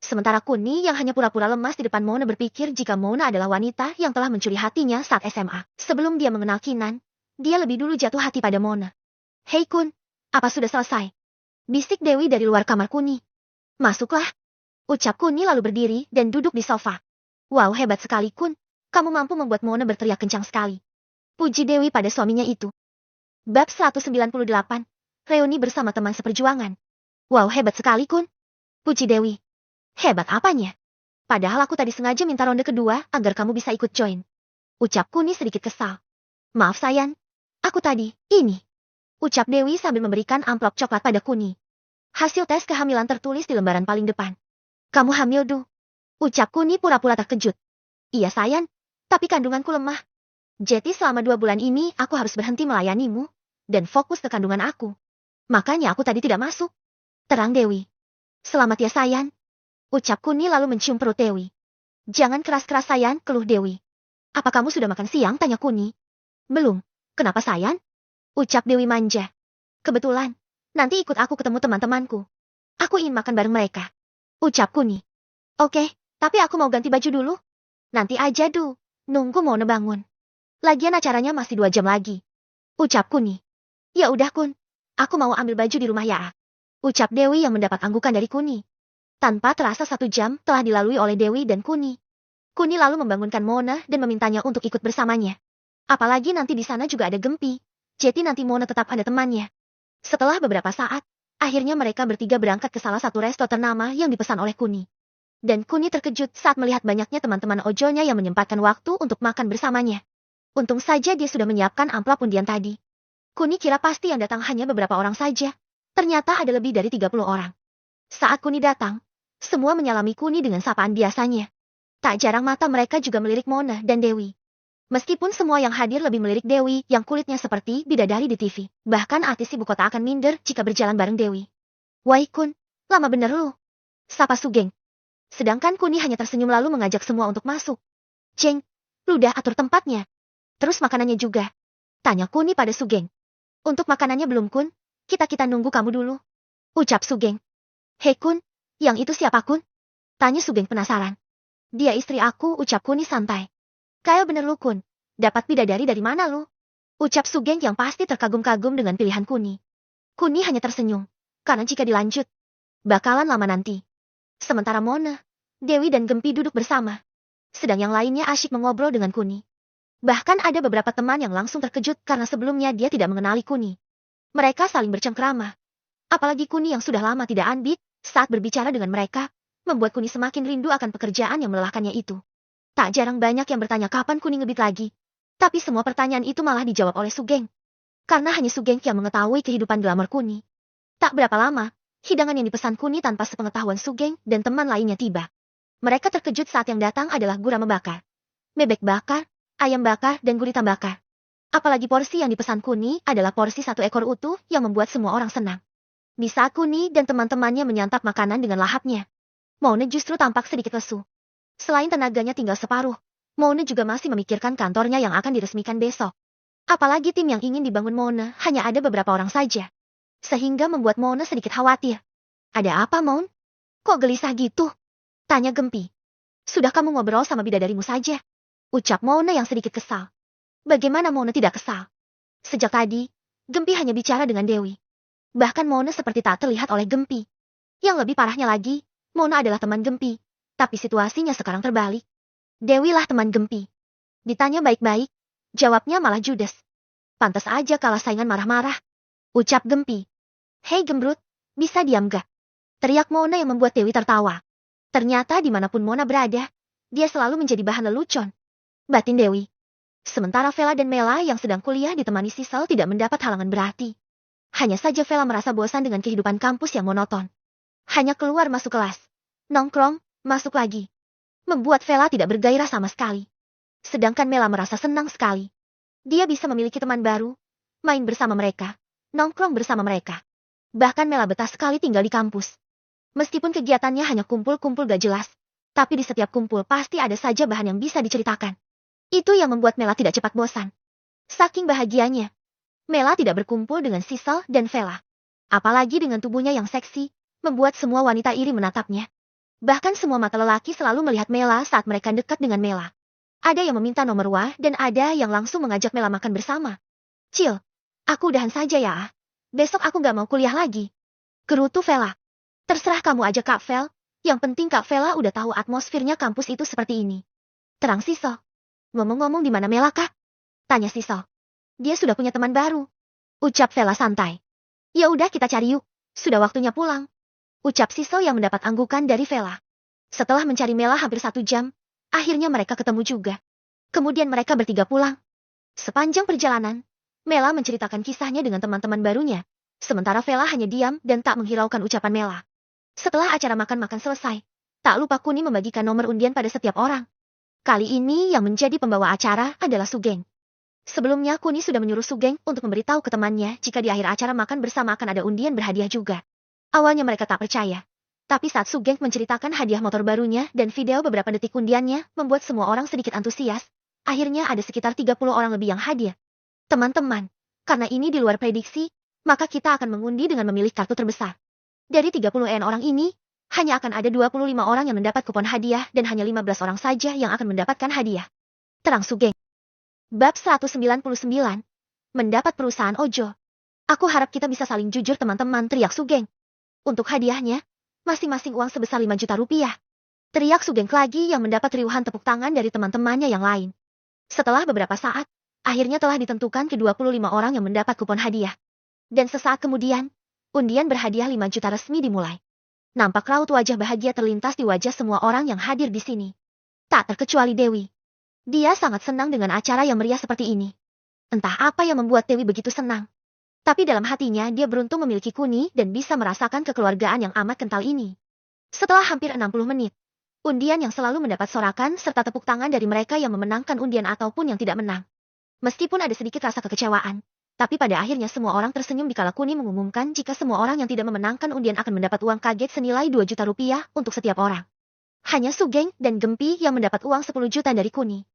Sementara Kuni yang hanya pura-pura lemas di depan Mona berpikir jika Mona adalah wanita yang telah mencuri hatinya saat SMA. Sebelum dia mengenal Kinan, dia lebih dulu jatuh hati pada Mona. Hei Kun, apa sudah selesai? Bisik Dewi dari luar kamar Kuni. Masuklah. Ucap Kuni lalu berdiri dan duduk di sofa. Wow, hebat sekali Kun. Kamu mampu membuat Mona berteriak kencang sekali. Puji Dewi pada suaminya itu. Bab 198. Reuni bersama teman seperjuangan. Wow, hebat sekali Kun. Puji Dewi. Hebat apanya? Padahal aku tadi sengaja minta ronde kedua agar kamu bisa ikut join. Ucap Kuni sedikit kesal. Maaf sayang. Aku tadi, ini. Ucap Dewi sambil memberikan amplop coklat pada Kuni. Hasil tes kehamilan tertulis di lembaran paling depan. Kamu hamil, Du. Ucap Kuni pura-pura terkejut. Iya sayang, tapi kandunganku lemah. Jadi selama 2 bulan ini aku harus berhenti melayanimu, dan fokus ke kandungan aku. Makanya aku tadi tidak masuk. Terang Dewi. Selamat ya sayang. Ucap Kuni lalu mencium perut Dewi. Jangan keras-keras sayang, keluh Dewi. Apa kamu sudah makan siang? Tanya Kuni. Belum. Kenapa sayang? Ucap Dewi manja. Kebetulan, nanti ikut aku ketemu teman-temanku. Aku ingin makan bareng mereka. Ucap Kuni. Oke, tapi aku mau ganti baju dulu. Nanti aja Du, nunggu Mona bangun. Lagian acaranya masih 2 jam lagi. Ucap Kuni. Ya udah Kun, aku mau ambil baju di rumah ya. Ucap Dewi yang mendapat anggukan dari Kuni. Tanpa terasa 1 jam telah dilalui oleh Dewi dan Kuni. Kuni lalu membangunkan Mona dan memintanya untuk ikut bersamanya. Apalagi nanti di sana juga ada Gempi, jadi nanti Mona tetap ada temannya. Setelah beberapa saat, akhirnya mereka bertiga berangkat ke salah satu resto ternama yang dipesan oleh Kuni. Dan Kuni terkejut saat melihat banyaknya teman-teman ojolnya yang menyempatkan waktu untuk makan bersamanya. Untung saja dia sudah menyiapkan amplop undian tadi. Kuni kira pasti yang datang hanya beberapa orang saja. Ternyata ada lebih dari 30 orang. Saat Kuni datang, semua menyalami Kuni dengan sapaan biasanya. Tak jarang mata mereka juga melirik Mona dan Dewi. Meskipun semua yang hadir lebih melirik Dewi yang kulitnya seperti bidadari di TV. Bahkan artis ibu kota akan minder jika berjalan bareng Dewi. Wai Kun, lama bener lu. Sapa Sugeng. Sedangkan Kuni hanya tersenyum lalu mengajak semua untuk masuk. Ceng, lu udah atur tempatnya. Terus makanannya juga. Tanya Kuni pada Sugeng. Untuk makanannya belum Kun, kita nunggu kamu dulu. Ucap Sugeng. Hei Kun, yang itu siapa Kun? Tanya Sugeng penasaran. Dia istri aku, ucap Kuni santai. Kayak bener lu Kun, dapat bidadari dari mana lu? Ucap Sugeng yang pasti terkagum-kagum dengan pilihan Kuni. Kuni hanya tersenyum, karena jika dilanjut, bakalan lama nanti. Sementara Mona, Dewi dan Gempi duduk bersama. Sedang yang lainnya asyik mengobrol dengan Kuni. Bahkan ada beberapa teman yang langsung terkejut karena sebelumnya dia tidak mengenali Kuni. Mereka saling bercengkrama. Apalagi Kuni yang sudah lama tidak anbit, saat berbicara dengan mereka, membuat Kuni semakin rindu akan pekerjaan yang melelahkannya itu. Tak jarang banyak yang bertanya kapan Kuni ngebit lagi. Tapi semua pertanyaan itu malah dijawab oleh Sugeng. Karena hanya Sugeng yang mengetahui kehidupan glamor Kuni. Tak berapa lama, hidangan yang dipesan Kuni tanpa sepengetahuan Sugeng dan teman lainnya tiba. Mereka terkejut saat yang datang adalah gurame bakar, bebek bakar, ayam bakar, dan gurita bakar. Apalagi porsi yang dipesan Kuni adalah porsi 1 ekor utuh yang membuat semua orang senang. Di saat Kuni dan teman-temannya menyantap makanan dengan lahapnya, Mona justru tampak sedikit lesu. Selain tenaganya tinggal separuh, Mona juga masih memikirkan kantornya yang akan diresmikan besok. Apalagi tim yang ingin dibangun Mona hanya ada beberapa orang saja. Sehingga membuat Mona sedikit khawatir. Ada apa, Mon? Kok gelisah gitu? Tanya Gempi. Sudah kamu ngobrol sama bidadarimu saja? Ucap Mona yang sedikit kesal. Bagaimana Mona tidak kesal? Sejak tadi, Gempi hanya bicara dengan Dewi. Bahkan Mona seperti tak terlihat oleh Gempi. Yang lebih parahnya lagi, Mona adalah teman Gempi. Tapi situasinya sekarang terbalik. Dewi lah teman Gempi. Ditanya baik-baik, jawabnya malah judes. Pantas aja kalah saingan marah-marah. Ucap Gempi. Hei Gembrut, bisa diam gak? Teriak Mona yang membuat Dewi tertawa. Ternyata dimanapun Mona berada, dia selalu menjadi bahan lelucon. Batin Dewi. Sementara Vela dan Mela yang sedang kuliah ditemani Sisal tidak mendapat halangan berarti. Hanya saja Vela merasa bosan dengan kehidupan kampus yang monoton. Hanya keluar masuk kelas, nongkrong, masuk lagi. Membuat Vela tidak bergairah sama sekali. Sedangkan Mela merasa senang sekali. Dia bisa memiliki teman baru, main bersama mereka, nongkrong bersama mereka. Bahkan Mela betah sekali tinggal di kampus. Meskipun kegiatannya hanya kumpul-kumpul gak jelas, tapi di setiap kumpul pasti ada saja bahan yang bisa diceritakan. Itu yang membuat Mela tidak cepat bosan. Saking bahagianya, Mela tidak berkumpul dengan Sisal dan Vela. Apalagi dengan tubuhnya yang seksi, membuat semua wanita iri menatapnya. Bahkan semua mata lelaki selalu melihat Mela saat mereka dekat dengan Mela. Ada yang meminta nomor Wah dan ada yang langsung mengajak Mela makan bersama. Cil, aku udahan saja ya. Besok aku gak mau kuliah lagi. Gerutu Vela. Terserah kamu aja Kak Vel, yang penting Kak Vela udah tahu atmosfernya kampus itu seperti ini. Terang Siso. Ngomong-ngomong di mana Mela Kak? Tanya Siso. Dia sudah punya teman baru. Ucap Vela santai. Ya udah kita cari yuk, sudah waktunya pulang. Ucap Siso yang mendapat anggukan dari Vela. Setelah mencari Mela hampir 1 jam, akhirnya mereka ketemu juga. Kemudian mereka bertiga pulang. Sepanjang perjalanan, Mela menceritakan kisahnya dengan teman-teman barunya. Sementara Vela hanya diam dan tak menghiraukan ucapan Mela. Setelah acara makan-makan selesai, tak lupa Kuni membagikan nomor undian pada setiap orang. Kali ini yang menjadi pembawa acara adalah Sugeng. Sebelumnya Kuni sudah menyuruh Sugeng untuk memberitahu ke temannya jika di akhir acara makan bersama akan ada undian berhadiah juga. Awalnya mereka tak percaya. Tapi saat Sugeng menceritakan hadiah motor barunya dan video beberapa detik undiannya membuat semua orang sedikit antusias. Akhirnya ada sekitar 30 orang lebih yang hadir. Teman-teman, karena ini di luar prediksi, maka kita akan mengundi dengan memilih kartu terbesar. Dari 30 orang ini, hanya akan ada 25 orang yang mendapat kupon hadiah dan hanya 15 orang saja yang akan mendapatkan hadiah. Terang Sugeng. Bab 199. Mendapat perusahaan Ojo. Aku harap kita bisa saling jujur teman-teman, teriak Sugeng. Untuk hadiahnya, masing-masing uang sebesar 5 juta rupiah. Teriak Sugeng lagi yang mendapat riuhan tepuk tangan dari teman-temannya yang lain. Setelah beberapa saat, akhirnya telah ditentukan ke 25 orang yang mendapat kupon hadiah. Dan sesaat kemudian, undian berhadiah 5 juta resmi dimulai. Nampak raut wajah bahagia terlintas di wajah semua orang yang hadir di sini. Tak terkecuali Dewi. Dia sangat senang dengan acara yang meriah seperti ini. Entah apa yang membuat Dewi begitu senang. Tapi dalam hatinya dia beruntung memiliki Kuni dan bisa merasakan kekeluargaan yang amat kental ini. Setelah hampir 60 menit, undian yang selalu mendapat sorakan serta tepuk tangan dari mereka yang memenangkan undian ataupun yang tidak menang. Meskipun ada sedikit rasa kekecewaan, tapi pada akhirnya semua orang tersenyum dikala Kuni mengumumkan jika semua orang yang tidak memenangkan undian akan mendapat uang kaget senilai 2 juta rupiah untuk setiap orang. Hanya Sugeng dan Gempi yang mendapat uang 10 juta dari Kuni.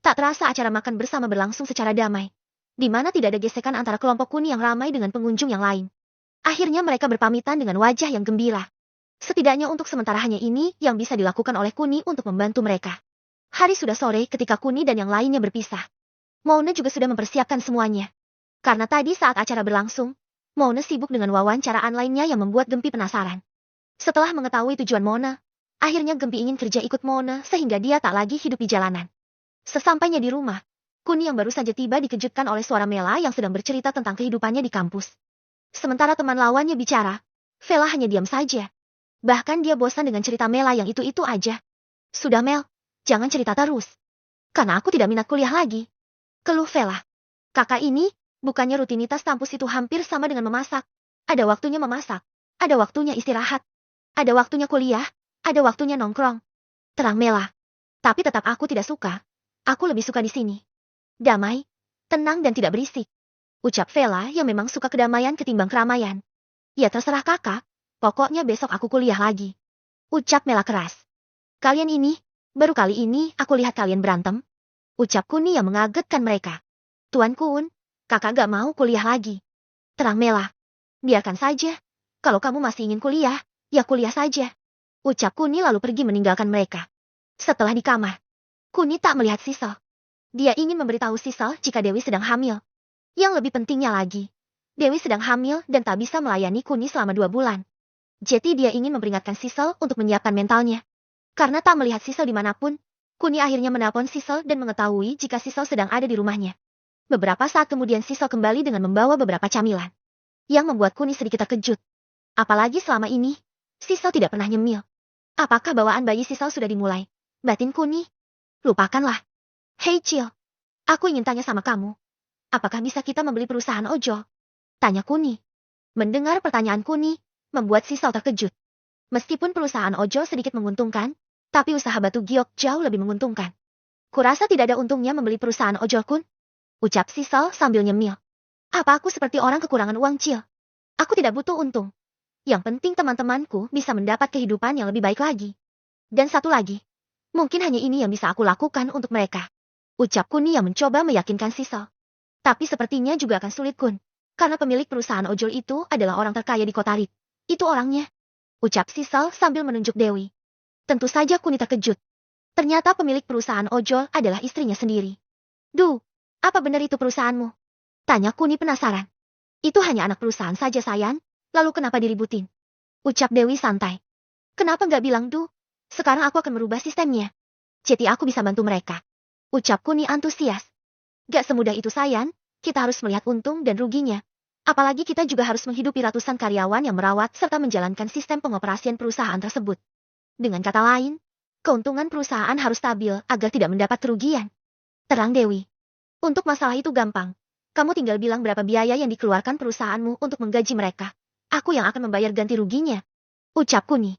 Tak terasa acara makan bersama berlangsung secara damai, di mana tidak ada gesekan antara kelompok Kuni yang ramai dengan pengunjung yang lain. Akhirnya mereka berpamitan dengan wajah yang gembira. Setidaknya untuk sementara hanya ini yang bisa dilakukan oleh Kuni untuk membantu mereka. Hari sudah sore ketika Kuni dan yang lainnya berpisah. Mona juga sudah mempersiapkan semuanya. Karena tadi saat acara berlangsung, Mona sibuk dengan wawancaraan lainnya yang membuat Gempi penasaran. Setelah mengetahui tujuan Mona, akhirnya Gempi ingin kerja ikut Mona sehingga dia tak lagi hidup di jalanan. Sesampainya di rumah, Kuni yang baru saja tiba dikejutkan oleh suara Mela yang sedang bercerita tentang kehidupannya di kampus. Sementara teman lawannya bicara, Vela hanya diam saja. Bahkan dia bosan dengan cerita Mela yang itu-itu aja. Sudah Mel, jangan cerita terus. Karena aku tidak minat kuliah lagi. Keluh Vela. Kakak ini, bukannya rutinitas kampus itu hampir sama dengan memasak. Ada waktunya memasak, ada waktunya istirahat, ada waktunya kuliah, ada waktunya nongkrong. Terang Mela. Tapi tetap aku tidak suka. Aku lebih suka di sini. Damai, tenang dan tidak berisik. Ucap Vela yang memang suka kedamaian ketimbang keramaian. Ya terserah kakak, pokoknya besok aku kuliah lagi. Ucap Mela keras. Kalian ini, baru kali ini aku lihat kalian berantem. Ucap Kuni yang mengagetkan mereka. Tuan Kun, kakak gak mau kuliah lagi. Terang Mela. Biarkan saja. Kalau kamu masih ingin kuliah, ya kuliah saja. Ucap Kuni lalu pergi meninggalkan mereka. Setelah di kamar, Kuni tak melihat Sisel. Dia ingin memberitahu Sisel jika Dewi sedang hamil. Yang lebih pentingnya lagi, Dewi sedang hamil dan tak bisa melayani Kuni selama 2 bulan. Jadi dia ingin memperingatkan Sisel untuk menyiapkan mentalnya. Karena tak melihat Sisel dimanapun, Kuni akhirnya menelpon Sisel dan mengetahui jika Sisel sedang ada di rumahnya. Beberapa saat kemudian Sisel kembali dengan membawa beberapa camilan. Yang membuat Kuni sedikit terkejut. Apalagi selama ini, Sisel tidak pernah nyemil. Apakah bawaan bayi Sisel sudah dimulai? Batin Kuni. Lupakanlah. Hei Cil, aku ingin tanya sama kamu. Apakah bisa kita membeli perusahaan ojol? Tanya Kuni. Mendengar pertanyaan Kuni, membuat Sisel terkejut. Meskipun perusahaan ojol sedikit menguntungkan, tapi usaha batu giok jauh lebih menguntungkan. Kurasa tidak ada untungnya membeli perusahaan ojol Kun. Ucap Sisel sambil nyemil. Apa aku seperti orang kekurangan uang Cil? Aku tidak butuh untung. Yang penting teman-temanku bisa mendapat kehidupan yang lebih baik lagi. Dan satu lagi, mungkin hanya ini yang bisa aku lakukan untuk mereka. Ucap Kuni yang mencoba meyakinkan Sisel. Tapi sepertinya juga akan sulit Kun. Karena pemilik perusahaan ojol itu adalah orang terkaya di kota Rit. Itu orangnya. Ucap Sisel sambil menunjuk Dewi. Tentu saja Kuni terkejut. Ternyata pemilik perusahaan ojol adalah istrinya sendiri. Duh, apa benar itu perusahaanmu? Tanya Kuni penasaran. Itu hanya anak perusahaan saja sayang, lalu kenapa diributin? Ucap Dewi santai. Kenapa nggak bilang duh? Sekarang aku akan merubah sistemnya. Jadi aku bisa bantu mereka. Ucap Kuni antusias. Gak semudah itu sayang, kita harus melihat untung dan ruginya. Apalagi kita juga harus menghidupi ratusan karyawan yang merawat serta menjalankan sistem pengoperasian perusahaan tersebut. Dengan kata lain, keuntungan perusahaan harus stabil agar tidak mendapat kerugian. Terang Dewi. Untuk masalah itu gampang. Kamu tinggal bilang berapa biaya yang dikeluarkan perusahaanmu untuk menggaji mereka. Aku yang akan membayar ganti ruginya. Ucap Kuni.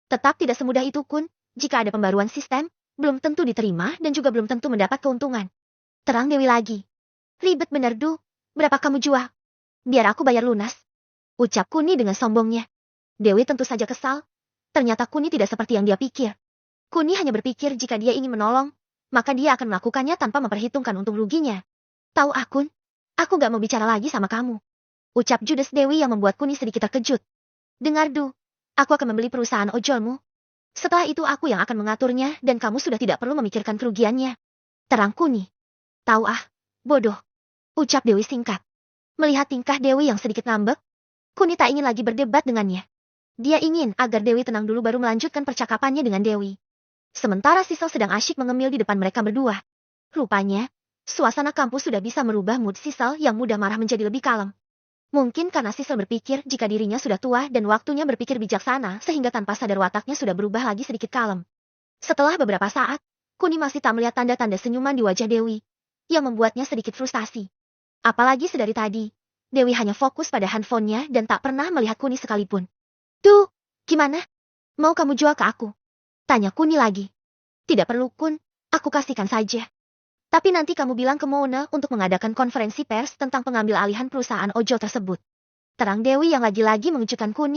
Tetap tidak semudah itu Kun, jika ada pembaruan sistem, belum tentu diterima dan juga belum tentu mendapat keuntungan. Terang Dewi lagi. Ribet bener Du, berapa kamu jual? Biar aku bayar lunas. Ucap Kuni dengan sombongnya. Dewi tentu saja kesal. Ternyata Kuni tidak seperti yang dia pikir. Kuni hanya berpikir jika dia ingin menolong, maka dia akan melakukannya tanpa memperhitungkan untung ruginya. Tahu Akun, aku gak mau bicara lagi sama kamu. Ucap judes Dewi yang membuat Kuni sedikit terkejut. Dengar Du, aku akan membeli perusahaan ojolmu. Setelah itu aku yang akan mengaturnya dan kamu sudah tidak perlu memikirkan kerugiannya. Terang Kuni. Tahu bodoh. Ucap Dewi singkat. Melihat tingkah Dewi yang sedikit ngambek, Kuni tak ingin lagi berdebat dengannya. Dia ingin agar Dewi tenang dulu baru melanjutkan percakapannya dengan Dewi. Sementara Sisel sedang asyik mengemil di depan mereka berdua. Rupanya, suasana kampus sudah bisa merubah mood Sisel yang mudah marah menjadi lebih kalem. Mungkin karena Sisel berpikir jika dirinya sudah tua dan waktunya berpikir bijaksana sehingga tanpa sadar wataknya sudah berubah lagi sedikit kalem. Setelah beberapa saat, Kuni masih tak melihat tanda-tanda senyuman di wajah Dewi, yang membuatnya sedikit frustasi. Apalagi sedari tadi, Dewi hanya fokus pada handphonenya dan tak pernah melihat Kuni sekalipun. Duh, gimana? Mau kamu jual ke aku? Tanya Kuni lagi. Tidak perlu Kun, aku kasihkan saja. Tapi nanti kamu bilang ke Mona untuk mengadakan konferensi pers tentang pengambil alihan perusahaan ojol tersebut. Terang Dewi yang lagi-lagi mengejutkan Kuni.